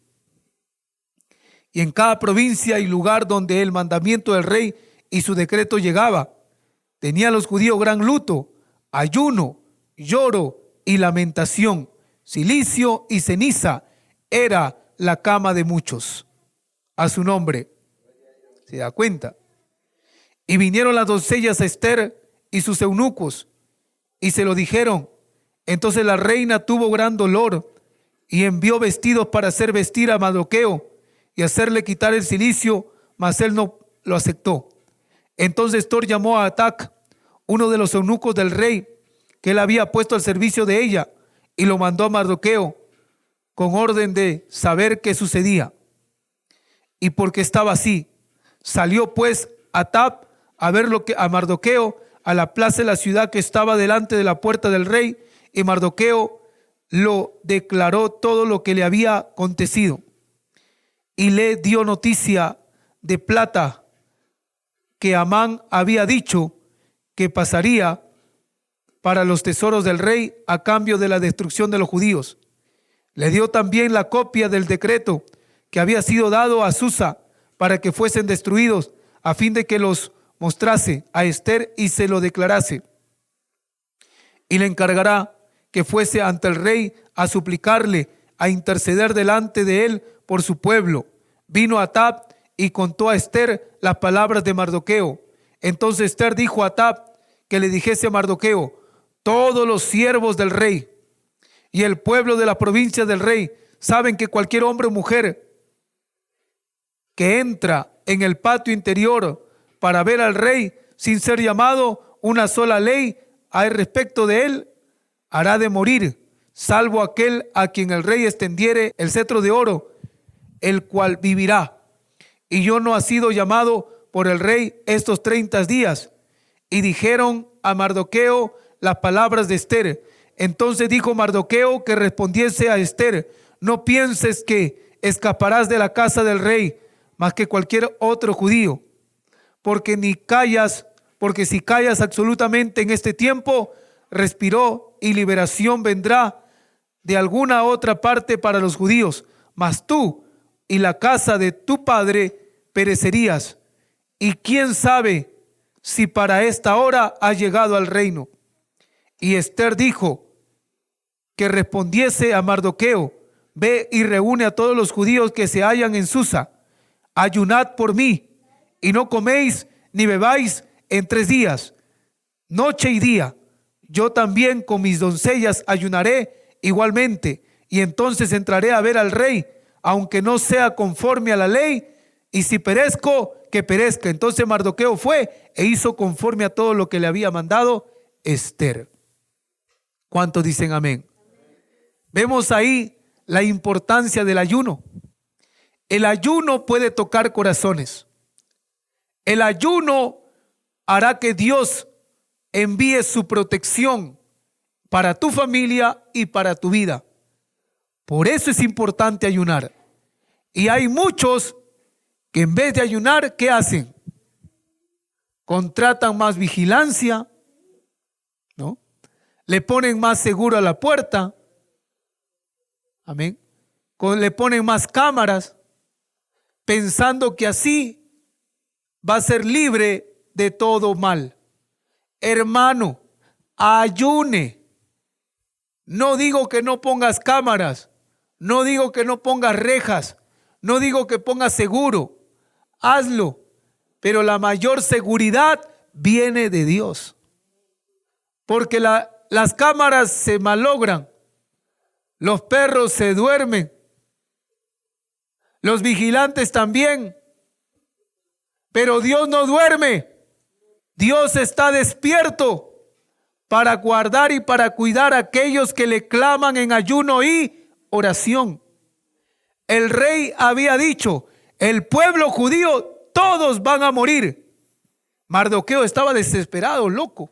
Y en cada provincia y lugar donde el mandamiento del rey y su decreto llegaba, tenían los judíos gran luto, ayuno, lloro y lamentación. Cilicio y ceniza era la cama de muchos. A su nombre. ¿Se da cuenta? Y vinieron las doncellas a Esther y sus eunucos y se lo dijeron. Entonces la reina tuvo gran dolor y envió vestidos para hacer vestir a Mardoqueo y hacerle quitar el cilicio, mas él no lo aceptó. Entonces Esther llamó a Atac, uno de los eunucos del rey, que él había puesto al servicio de ella, y lo mandó a Mardoqueo con orden de saber qué sucedía. Y porque estaba así, salió pues Atac a ver a Mardoqueo a la plaza de la ciudad que estaba delante de la puerta del rey, y Mardoqueo lo declaró todo lo que le había acontecido. Y le dio noticia de plata que Amán había dicho que pasaría para los tesoros del rey a cambio de la destrucción de los judíos. Le dio también la copia del decreto que había sido dado a Susa para que fuesen destruidos, a fin de que los mostrase a Esther y se lo declarase. Y le encargará que fuese ante el rey a suplicarle, a interceder delante de él por su pueblo. Vino Atac y contó a Esther las palabras de Mardoqueo. Entonces Esther dijo a Atac que le dijese a Mardoqueo: todos los siervos del rey y el pueblo de la provincia del rey saben que cualquier hombre o mujer que entra en el patio interior para ver al rey sin ser llamado. Una sola ley hay respecto de él: hará de morir, salvo aquel a quien el rey extendiere el cetro de oro, el cual vivirá. Y yo no ha sido llamado por el rey estos 30 días. Y dijeron a Mardoqueo las palabras de Ester. Entonces dijo Mardoqueo que respondiese a Ester: no pienses que escaparás de la casa del rey más que cualquier otro judío, porque si callas absolutamente en este tiempo, respiró y liberación vendrá de alguna otra parte para los judíos, mas tú y la casa de tu padre perecerías. Y quién sabe si para esta hora ha llegado al reino. Y Ester dijo que respondiese a Mardoqueo: ve y reúne a todos los judíos que se hallan en Susa. Ayunad por mí, y no coméis ni bebáis en 3 días, noche y día. Yo también con mis doncellas ayunaré igualmente, y entonces entraré a ver al rey, aunque no sea conforme a la ley, y si perezco, que perezca. Entonces Mardoqueo fue e hizo conforme a todo lo que le había mandado Ester. ¿Cuántos dicen amén? Vemos ahí la importancia del ayuno. El ayuno puede tocar corazones. El ayuno hará que Dios envíe su protección para tu familia y para tu vida. Por eso es importante ayunar. Y hay muchos que en vez de ayunar, ¿qué hacen? Contratan más vigilancia, ¿no? Le ponen más seguro a la puerta. Amén. Le ponen más cámaras, pensando que así va a ser libre de todo mal. Hermano, ayune. No digo que no pongas cámaras, no digo que no pongas rejas, no digo que pongas seguro. Hazlo, pero la mayor seguridad viene de Dios. Porque las cámaras se malogran, los perros se duermen, los vigilantes también, pero Dios no duerme. Dios está despierto para guardar y para cuidar a aquellos que le claman en ayuno y oración. El rey había dicho: el pueblo judío todos van a morir. Mardoqueo estaba desesperado, loco.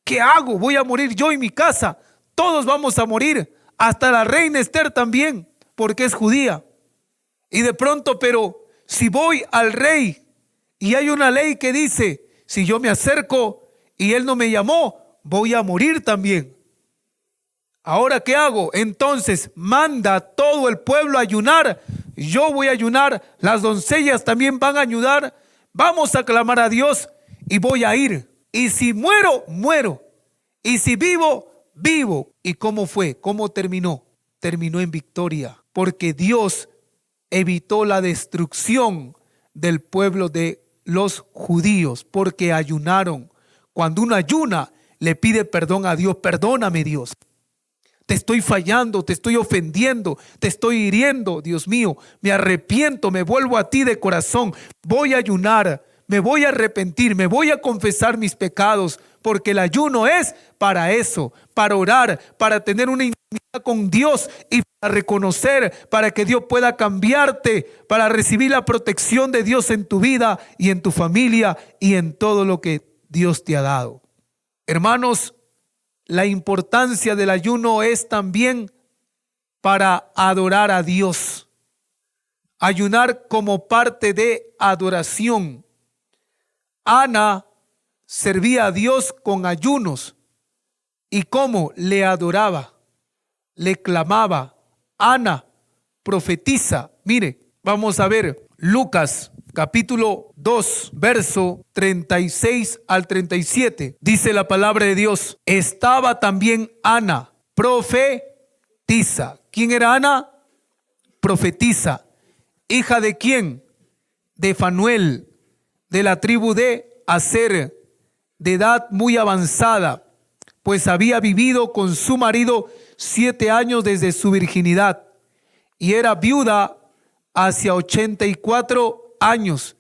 ¿Qué hago? Voy a morir yo y mi casa. Todos vamos a morir. Hasta la reina Ester también, porque es judía. Y de pronto, pero si voy al rey y hay una ley que dice: si yo me acerco y él no me llamó, voy a morir también. ¿Ahora qué hago? Entonces manda a todo el pueblo a ayunar. Yo voy a ayunar, las doncellas también van a ayudar. Vamos a clamar a Dios y voy a ir. Y si muero, muero. Y si vivo, vivo. ¿Y cómo fue? ¿Cómo terminó? Terminó en victoria, porque Dios evitó la destrucción del pueblo de los judíos, porque ayunaron. Cuando uno ayuna, le pide perdón a Dios. Perdóname, Dios. Te estoy fallando, te estoy ofendiendo, te estoy hiriendo, Dios mío. Me arrepiento, me vuelvo a ti de corazón. Voy a ayunar, me voy a arrepentir, me voy a confesar mis pecados, porque el ayuno es para eso, para orar, para tener una intimidad con Dios y para reconocer, para que Dios pueda cambiarte, para recibir la protección de Dios en tu vida y en tu familia y en todo lo que Dios te ha dado. Hermanos, la importancia del ayuno es también para adorar a Dios. Ayunar como parte de adoración. Ana servía a Dios con ayunos. ¿Y cómo? Le adoraba, le clamaba. Ana profetiza. Mire, vamos a ver Lucas capítulo 2, verso 36 al 37. Dice la palabra de Dios: estaba también Ana, profetiza. ¿Quién era Ana? Profetiza. ¿Hija de quién? De Fanuel, de la tribu de Aser, de edad muy avanzada, pues había vivido con su marido 7 años desde su virginidad, y era viuda hacia 84 años,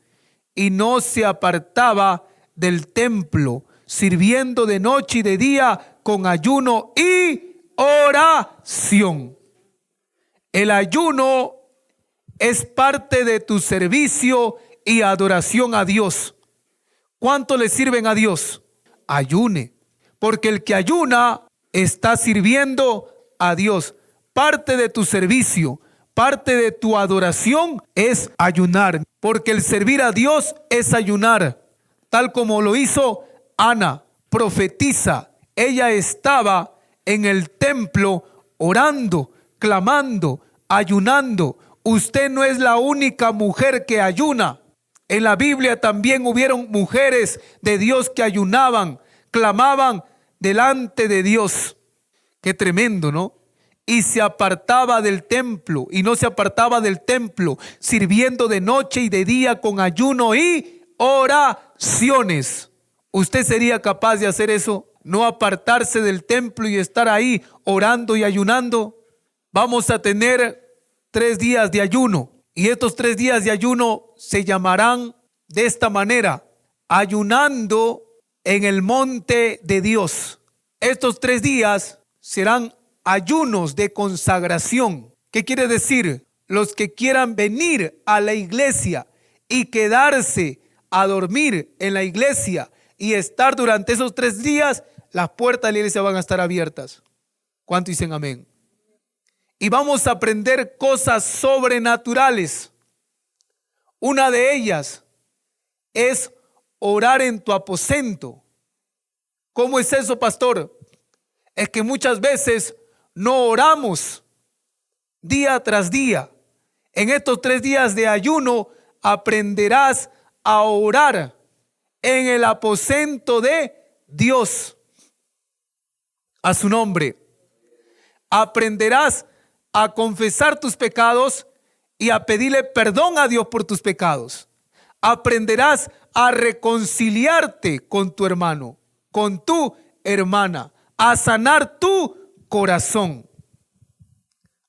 y no se apartaba del templo, sirviendo de noche y de día con ayuno y oración. El ayuno es parte de tu servicio y adoración a Dios. ¿Cuánto le sirven a Dios? Ayune, porque el que ayuna está sirviendo a Dios. Parte de tu servicio, parte de tu adoración es ayunar, porque el servir a Dios es ayunar, tal como lo hizo Ana, profetiza. Ella estaba en el templo orando, clamando, ayunando. Usted no es la única mujer que ayuna. En la Biblia también hubieron mujeres de Dios que ayunaban, clamaban delante de Dios. Qué tremendo, ¿no? Y se apartaba del templo, y no se apartaba del templo, sirviendo de noche y de día con ayuno y oraciones. ¿Usted sería capaz de hacer eso? ¿No apartarse del templo y estar ahí orando y ayunando? Vamos a tener 3 días de ayuno, y estos 3 días de ayuno se llamarán de esta manera: ayunando en el monte de Dios. Estos 3 días serán ayunos de consagración. ¿Qué quiere decir? Los que quieran venir a la iglesia y quedarse a dormir en la iglesia y estar durante esos 3 días, las puertas de la iglesia van a estar abiertas. ¿Cuánto dicen amén? Y vamos a aprender cosas sobrenaturales. Una de ellas es orar en tu aposento. ¿Cómo es eso, pastor? Es que muchas veces no oramos día tras día. En estos 3 días de ayuno aprenderás a orar en el aposento de Dios. A su nombre. Aprenderás a confesar tus pecados y a pedirle perdón a Dios por tus pecados. Aprenderás a reconciliarte con tu hermano, con tu hermana, a sanar tu corazón.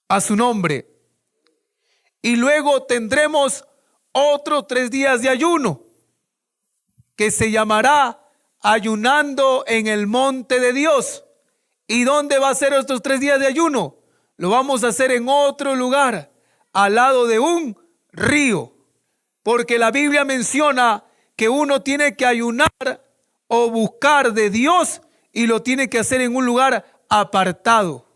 A su nombre. Y luego tendremos otros 3 días de ayuno, que se llamará ayunando en el monte de Dios. ¿Y dónde va a ser estos 3 días de ayuno? Lo vamos a hacer en otro lugar, al lado de un río, porque la Biblia menciona que uno tiene que ayunar o buscar de Dios, y lo tiene que hacer en un lugar apartado.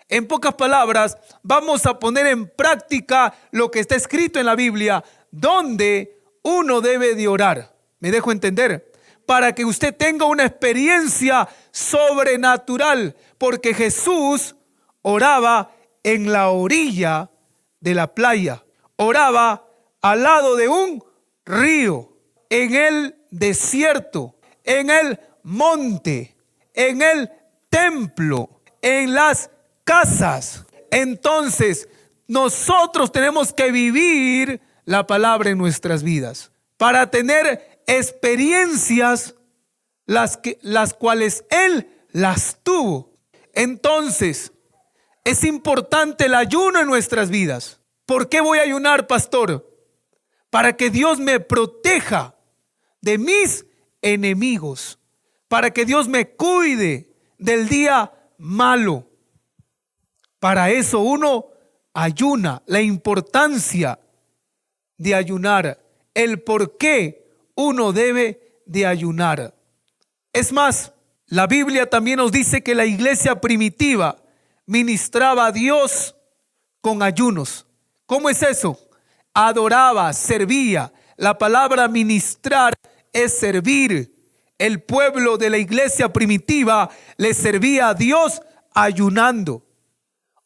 En pocas palabras, vamos a poner en práctica lo que está escrito en la Biblia, donde uno debe de orar. ¿Me dejo entender? Para que usted tenga una experiencia sobrenatural, porque Jesús oraba en la orilla de la playa, oraba al lado de un río, en el desierto, en el monte, en el templo, en las casas. Entonces, nosotros tenemos que vivir la palabra en nuestras vidas para tener experiencias las cuales Él las tuvo. Entonces, es importante el ayuno en nuestras vidas. ¿Por qué voy a ayunar, pastor? Para que Dios me proteja de mis enemigos, para que Dios me cuide del día malo. Para eso uno ayuna. La importancia de ayunar, el por qué uno debe de ayunar. Es más, la Biblia también nos dice que la iglesia primitiva ministraba a Dios con ayunos. ¿Cómo es eso? Adoraba, servía. La palabra ministrar es servir. El pueblo de la iglesia primitiva le servía a Dios ayunando.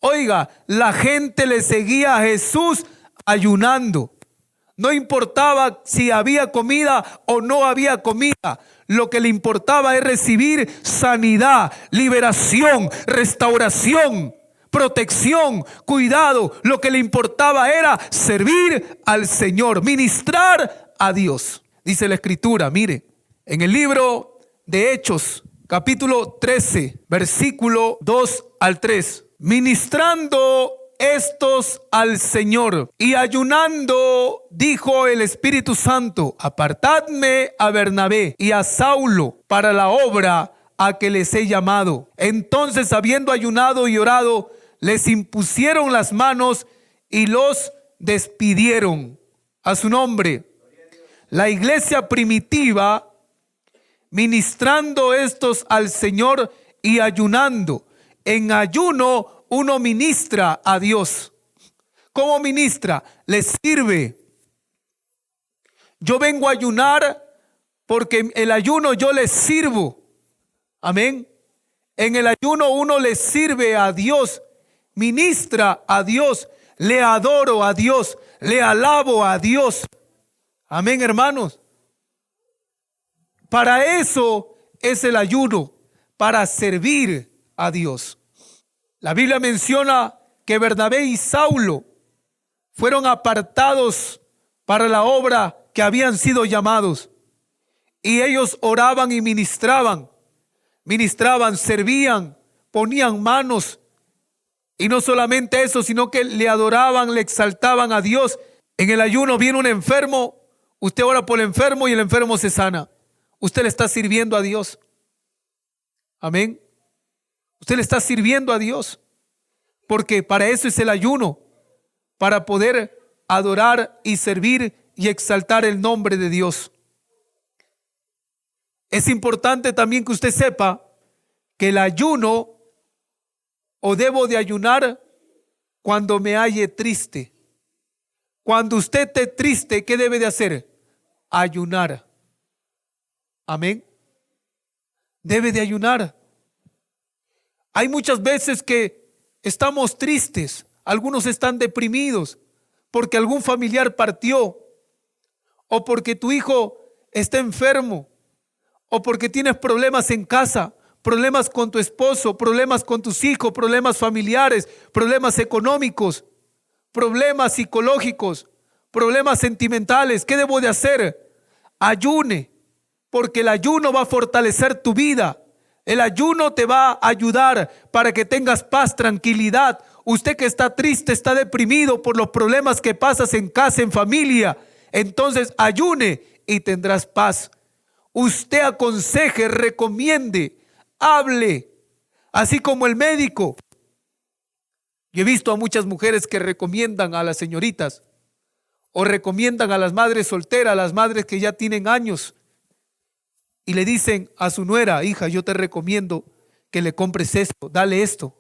Oiga, la gente le seguía a Jesús ayunando. No importaba si había comida o no había comida. Lo que le importaba es recibir sanidad, liberación, restauración, protección, cuidado. Lo que le importaba era servir al Señor, ministrar a Dios. Dice la Escritura, mire, en el libro de Hechos, capítulo 13, versículo 2 al 3. Ministrando estos al Señor. Y ayunando, dijo el Espíritu Santo: apartadme a Bernabé y a Saulo para la obra a que les he llamado. Entonces, habiendo ayunado y orado, les impusieron las manos y los despidieron. A su nombre. La iglesia primitiva, ministrando estos al Señor y ayunando. En ayuno uno ministra a Dios. ¿Cómo ministra? Le sirve. Yo vengo a ayunar porque el ayuno yo le sirvo. Amén. En el ayuno uno le sirve a Dios, ministra a Dios, le adoro a Dios, le alabo a Dios. Amén, hermanos. Para eso es el ayuno, para servir a Dios. La Biblia menciona que Bernabé y Saulo fueron apartados para la obra que habían sido llamados. Y ellos oraban y ministraban, servían, ponían manos. Y no solamente eso, sino que le adoraban, le exaltaban a Dios. En el ayuno viene un enfermo, usted ora por el enfermo y el enfermo se sana. Usted le está sirviendo a Dios. Amén. Usted le está sirviendo a Dios. Porque para eso es el ayuno. Para poder adorar y servir y exaltar el nombre de Dios. Es importante también que usted sepa que el ayuno, o debo de ayunar cuando me halle triste. Cuando usted esté triste, ¿qué debe de hacer? Ayunar. Amén. Debe de ayunar. Hay muchas veces que estamos tristes, algunos están deprimidos porque algún familiar partió, o porque tu hijo está enfermo, o porque tienes problemas en casa, problemas con tu esposo, problemas con tus hijos, problemas familiares, problemas económicos, problemas psicológicos, problemas sentimentales. ¿Qué debo de hacer? Ayune, porque el ayuno va a fortalecer tu vida. El ayuno te va a ayudar para que tengas paz, tranquilidad. Usted que está triste, está deprimido por los problemas que pasas en casa, en familia, entonces ayune y tendrás paz. Usted aconseje, recomiende, hable, así como el médico. Yo he visto a muchas mujeres que recomiendan a las señoritas o recomiendan a las madres solteras, a las madres que ya tienen años, y le dicen a su nuera: hija, yo te recomiendo que le compres esto, dale esto.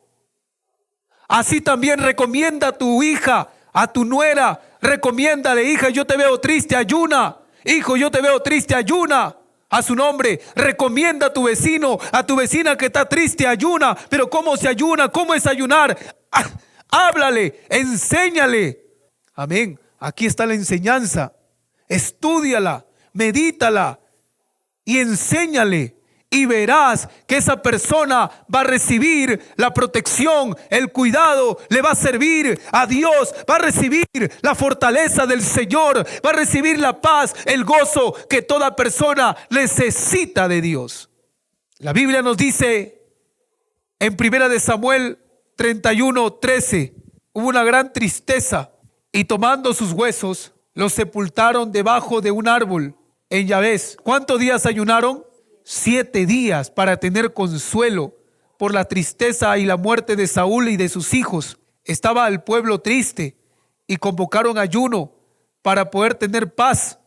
Así también recomienda a tu hija, a tu nuera, recomiéndale: hija, yo te veo triste, ayuna. Hijo, yo te veo triste, ayuna. A su nombre. Recomienda a tu vecino, a tu vecina que está triste, ayuna. Pero ¿cómo se ayuna? ¿Cómo es ayunar? Háblale, enséñale. Amén. Aquí está la enseñanza. Estúdiala, medítala y enséñale. Y verás que esa persona va a recibir la protección, el cuidado, le va a servir a Dios, va a recibir la fortaleza del Señor, va a recibir la paz, el gozo que toda persona necesita de Dios. La Biblia nos dice en 1 Samuel 31:13, hubo una gran tristeza y tomando sus huesos los sepultaron debajo de un árbol en Yabes. ¿Cuántos días ayunaron? 7 días para tener consuelo por la tristeza y la muerte de Saúl y de sus hijos. Estaba el pueblo triste y convocaron ayuno para poder tener paz.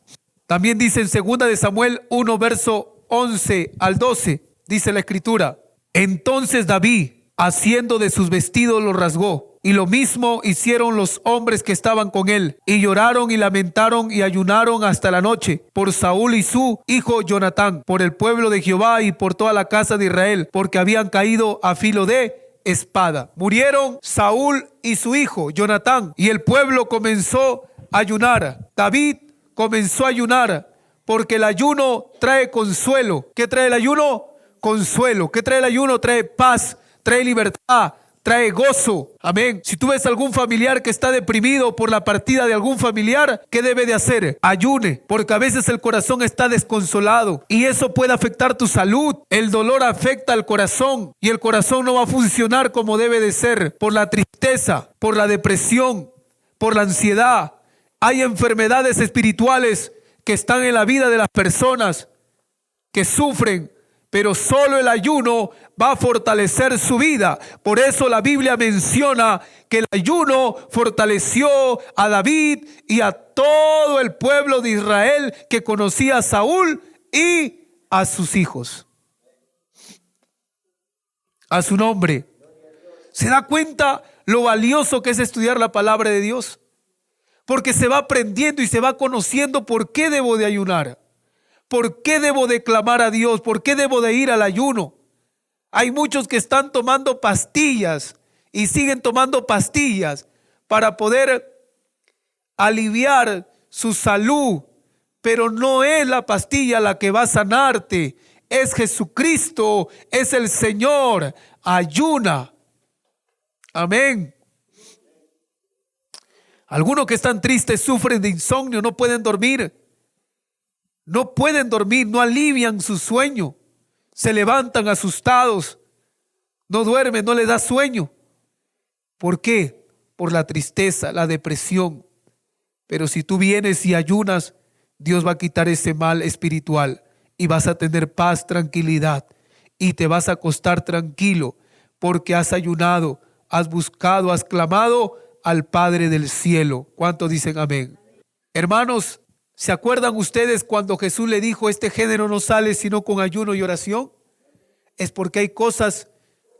También dice en 2 Samuel 1, verso 11 al 12, dice la escritura: entonces David, haciendo de sus vestidos, los rasgó. Y lo mismo hicieron los hombres que estaban con él. Y lloraron y lamentaron y ayunaron hasta la noche por Saúl y su hijo Jonatán, por el pueblo de Jehová y por toda la casa de Israel, porque habían caído a filo de espada. Murieron Saúl y su hijo Jonatán, y el pueblo comenzó a ayunar. David comenzó a ayunar porque el ayuno trae consuelo. ¿Qué trae el ayuno? Consuelo. ¿Qué trae el ayuno? Trae paz, trae libertad, trae gozo. Amén. Si tú ves algún familiar que está deprimido por la partida de algún familiar, ¿qué debe de hacer? Ayune, porque a veces el corazón está desconsolado y eso puede afectar tu salud. El dolor afecta al corazón y el corazón no va a funcionar como debe de ser por la tristeza, por la depresión, por la ansiedad. Hay enfermedades espirituales que están en la vida de las personas que sufren, pero solo el ayuno va a fortalecer su vida. Por eso la Biblia menciona que el ayuno fortaleció a David y a todo el pueblo de Israel que conocía a Saúl y a sus hijos. A su nombre. ¿Se da cuenta lo valioso que es estudiar la palabra de Dios? Porque se va aprendiendo y se va conociendo por qué debo de ayunar. ¿Por qué debo de clamar a Dios? ¿Por qué debo de ir al ayuno? Hay muchos que están tomando pastillas y siguen tomando pastillas para poder aliviar su salud, pero no es la pastilla la que va a sanarte, es Jesucristo, es el Señor. Ayuna. Amén. Algunos que están tristes sufren de insomnio, no pueden dormir. No pueden dormir, no alivian su sueño. Se levantan asustados. No duermen, no les da sueño. ¿Por qué? Por la tristeza, la depresión. Pero si tú vienes y ayunas, Dios va a quitar ese mal espiritual y vas a tener paz, tranquilidad y te vas a acostar tranquilo porque has ayunado, has buscado, has clamado al Padre del cielo. ¿Cuántos dicen amén? Hermanos, ¿se acuerdan ustedes cuando Jesús le dijo este género no sale sino con ayuno y oración? Es porque hay cosas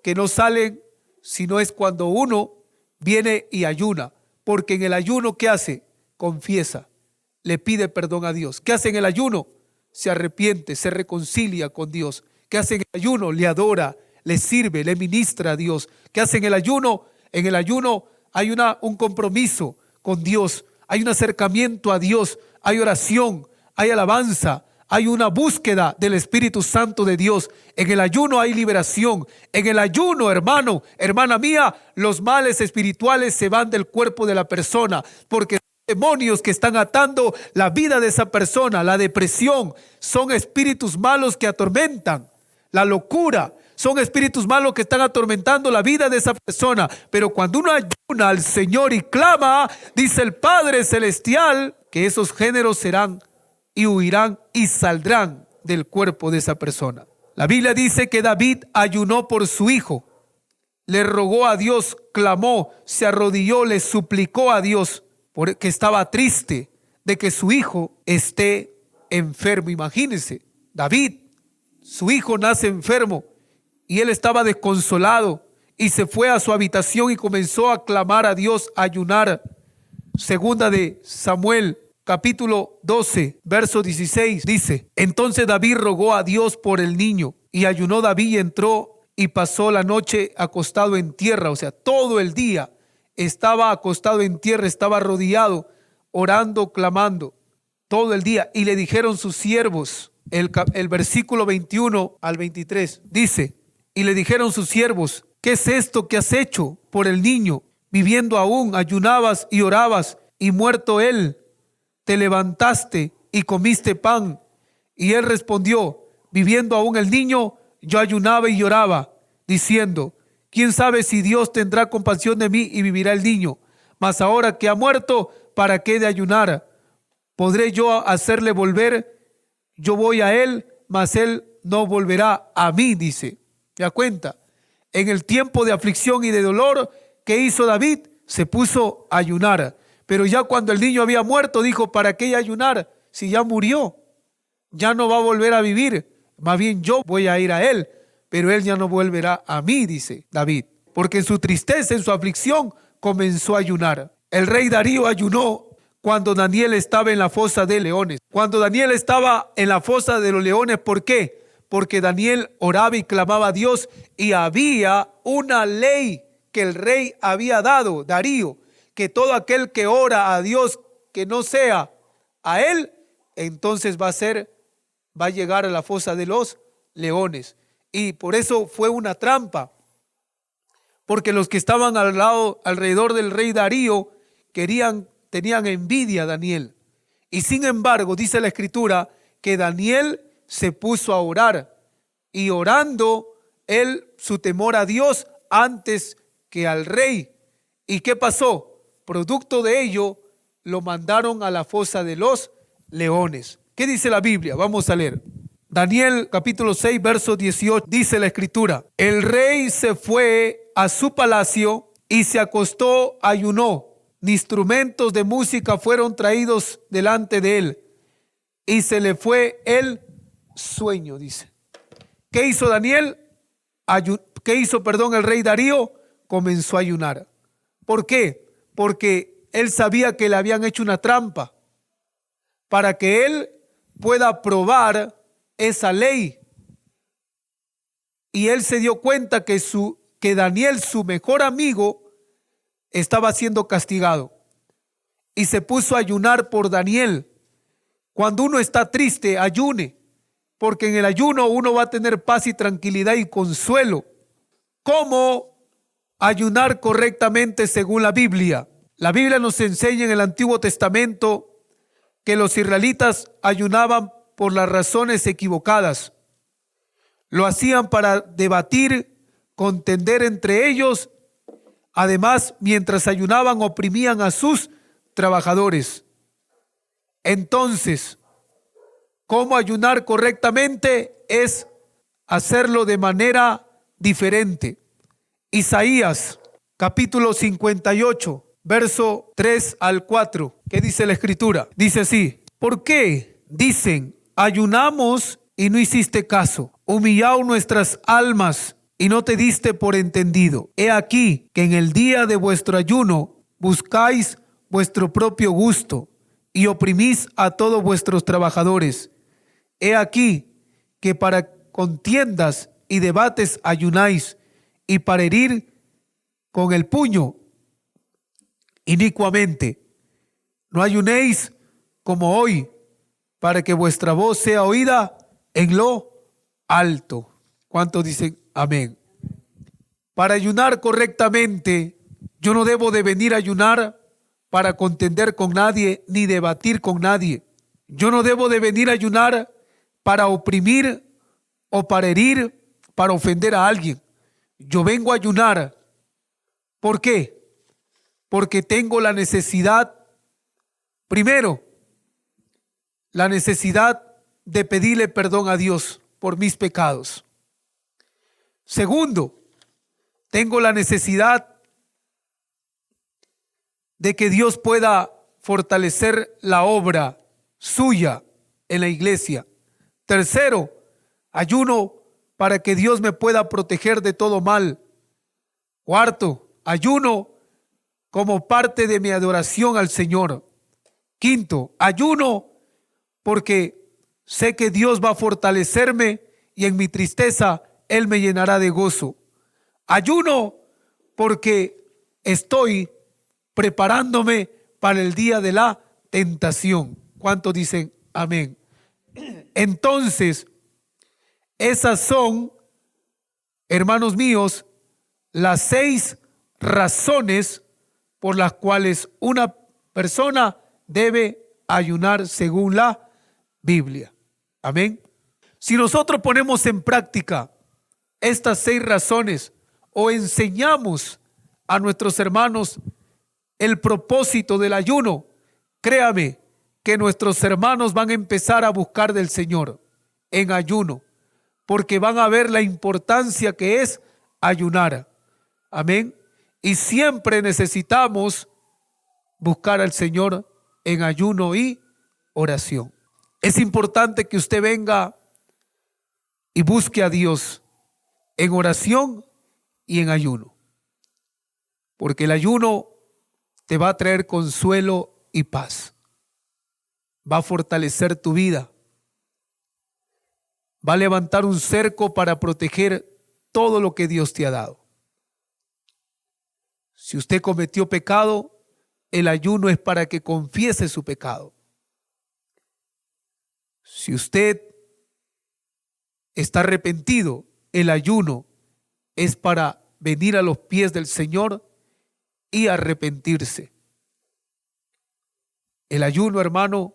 que no salen sino es cuando uno viene y ayuna. Porque en el ayuno, ¿qué hace? Confiesa, le pide perdón a Dios. ¿Qué hace en el ayuno? Se arrepiente, se reconcilia con Dios. ¿Qué hace en el ayuno? Le adora, le sirve, le ministra a Dios. ¿Qué hace en el ayuno? En el ayuno hay un compromiso con Dios, hay un acercamiento a Dios, hay oración, hay alabanza, hay una búsqueda del Espíritu Santo de Dios. En el ayuno hay liberación. En el ayuno, hermano, hermana mía, los males espirituales se van del cuerpo de la persona, porque demonios que están atando la vida de esa persona, la depresión, son espíritus malos que atormentan, la locura, son espíritus malos que están atormentando la vida de esa persona. Pero cuando uno ayuna al Señor y clama, dice el Padre Celestial, que esos géneros serán y huirán y saldrán del cuerpo de esa persona. La Biblia dice que David ayunó por su hijo, le rogó a Dios, clamó, se arrodilló, le suplicó a Dios porque estaba triste de que su hijo esté enfermo. Imagínense, David, su hijo nace enfermo y él estaba desconsolado y se fue a su habitación y comenzó a clamar a Dios, a ayunar. Segunda de Samuel, capítulo 12, verso 16, dice: entonces David rogó a Dios por el niño y ayunó David y entró y pasó la noche acostado en tierra. O sea, todo el día estaba acostado en tierra, estaba arrodillado, orando, clamando, todo el día. Y le dijeron sus siervos, el versículo 21 al 23, dice: y le dijeron sus siervos, ¿qué es esto que has hecho por el niño? Viviendo aún, ayunabas y orabas, y muerto él, te levantaste y comiste pan. Y él respondió: viviendo aún el niño, yo ayunaba y lloraba, diciendo: ¿quién sabe si Dios tendrá compasión de mí y vivirá el niño? Mas ahora que ha muerto, ¿para qué de ayunar? ¿Podré yo hacerle volver? Yo voy a él, mas él no volverá a mí, dice. ¿Se da cuenta? En el tiempo de aflicción y de dolor, ¿qué hizo David? Se puso a ayunar. Pero ya cuando el niño había muerto, dijo: ¿para qué ayunar? Si ya murió, ya no va a volver a vivir. Más bien yo voy a ir a él, pero él ya no volverá a mí, dice David. Porque en su tristeza, en su aflicción, comenzó a ayunar. El rey Darío ayunó cuando Daniel estaba en la fosa de leones. Cuando Daniel estaba en la fosa de los leones, ¿por qué? Porque Daniel oraba y clamaba a Dios y había una ley que el rey había dado, Darío, que todo aquel que ora a Dios que no sea a él, entonces va a llegar a la fosa de los leones. Y por eso fue una trampa, porque los que estaban al lado, alrededor del rey Darío, tenían envidia a Daniel. Y sin embargo, dice la Escritura, que Daniel se puso a orar, y orando su temor a Dios antes que al rey. ¿Y qué pasó? Producto de ello, lo mandaron a la fosa de los leones. ¿Qué dice la Biblia? Vamos a leer. Daniel capítulo 6, verso 18, dice la Escritura: el rey se fue a su palacio y se acostó, ayunó. Instrumentos de música fueron traídos delante de él y se le fue el sueño, dice. ¿Qué hizo Daniel? ¿Qué hizo el rey Darío? Comenzó a ayunar. ¿Por qué? Porque él sabía que le habían hecho una trampa para que él pueda aprobar esa ley. Y él se dio cuenta que Daniel, su mejor amigo, estaba siendo castigado. Y se puso a ayunar por Daniel. Cuando uno está triste, ayune, porque en el ayuno uno va a tener paz y tranquilidad y consuelo. ¿Cómo ayunar correctamente según la Biblia? La Biblia nos enseña en el Antiguo Testamento que los israelitas ayunaban por las razones equivocadas. Lo hacían para debatir, contender entre ellos. Además, mientras ayunaban, oprimían a sus trabajadores. Entonces, ¿cómo ayunar correctamente? Es hacerlo de manera diferente. Isaías, capítulo 58, verso 3 al 4. ¿Qué dice la Escritura? Dice así: ¿por qué dicen, ayunamos y no hiciste caso? Humillaos nuestras almas y no te diste por entendido. He aquí que en el día de vuestro ayuno buscáis vuestro propio gusto y oprimís a todos vuestros trabajadores. He aquí que para contiendas y debates ayunáis, y para herir con el puño inicuamente. No ayunéis como hoy, para que vuestra voz sea oída en lo alto. ¿Cuántos dicen amén? Para ayunar correctamente, yo no debo de venir a ayunar para contender con nadie ni debatir con nadie. Yo no debo de venir a ayunar para oprimir o para herir, para ofender a alguien. Yo vengo a ayunar. ¿Por qué? Porque tengo la necesidad, primero, la necesidad de pedirle perdón a Dios por mis pecados. Segundo, tengo la necesidad de que Dios pueda fortalecer la obra suya en la iglesia. Tercero, ayuno para que Dios me pueda proteger de todo mal. Cuarto, ayuno como parte de mi adoración al Señor. Quinto, ayuno porque sé que Dios va a fortalecerme y en mi tristeza Él me llenará de gozo. Ayuno porque estoy preparándome para el día de la tentación. ¿Cuántos dicen amén? Entonces, esas son, hermanos míos, las 6 razones por las cuales una persona debe ayunar según la Biblia. Amén. Si nosotros ponemos en práctica estas 6 razones o enseñamos a nuestros hermanos el propósito del ayuno, créame que nuestros hermanos van a empezar a buscar del Señor en ayuno, porque van a ver la importancia que es ayunar. Amén. Y siempre necesitamos buscar al Señor en ayuno y oración. Es importante que usted venga y busque a Dios en oración y en ayuno, porque el ayuno te va a traer consuelo y paz. Va a fortalecer tu vida. Va a levantar un cerco para proteger todo lo que Dios te ha dado. Si usted cometió pecado, el ayuno es para que confiese su pecado. Si usted está arrepentido, el ayuno es para venir a los pies del Señor y arrepentirse. El ayuno, hermano,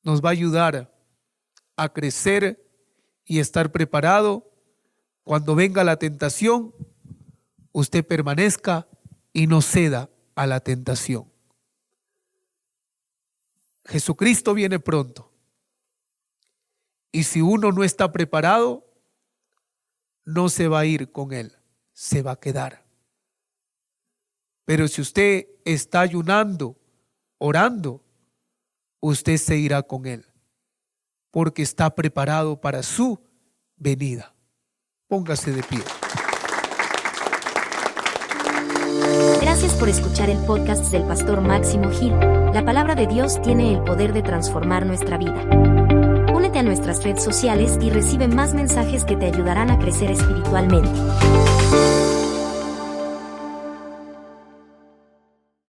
nos va a ayudar a crecer y estar preparado. Cuando venga la tentación, usted permanezca y no ceda a la tentación. Jesucristo viene pronto. Y si uno no está preparado, no se va a ir con Él, se va a quedar. Pero si usted está ayunando, orando, usted se irá con Él, porque está preparado para su venida. Póngase de pie. Gracias por escuchar el podcast del Pastor Máximo Gil. La palabra de Dios tiene el poder de transformar nuestra vida. Únete a nuestras redes sociales y recibe más mensajes que te ayudarán a crecer espiritualmente.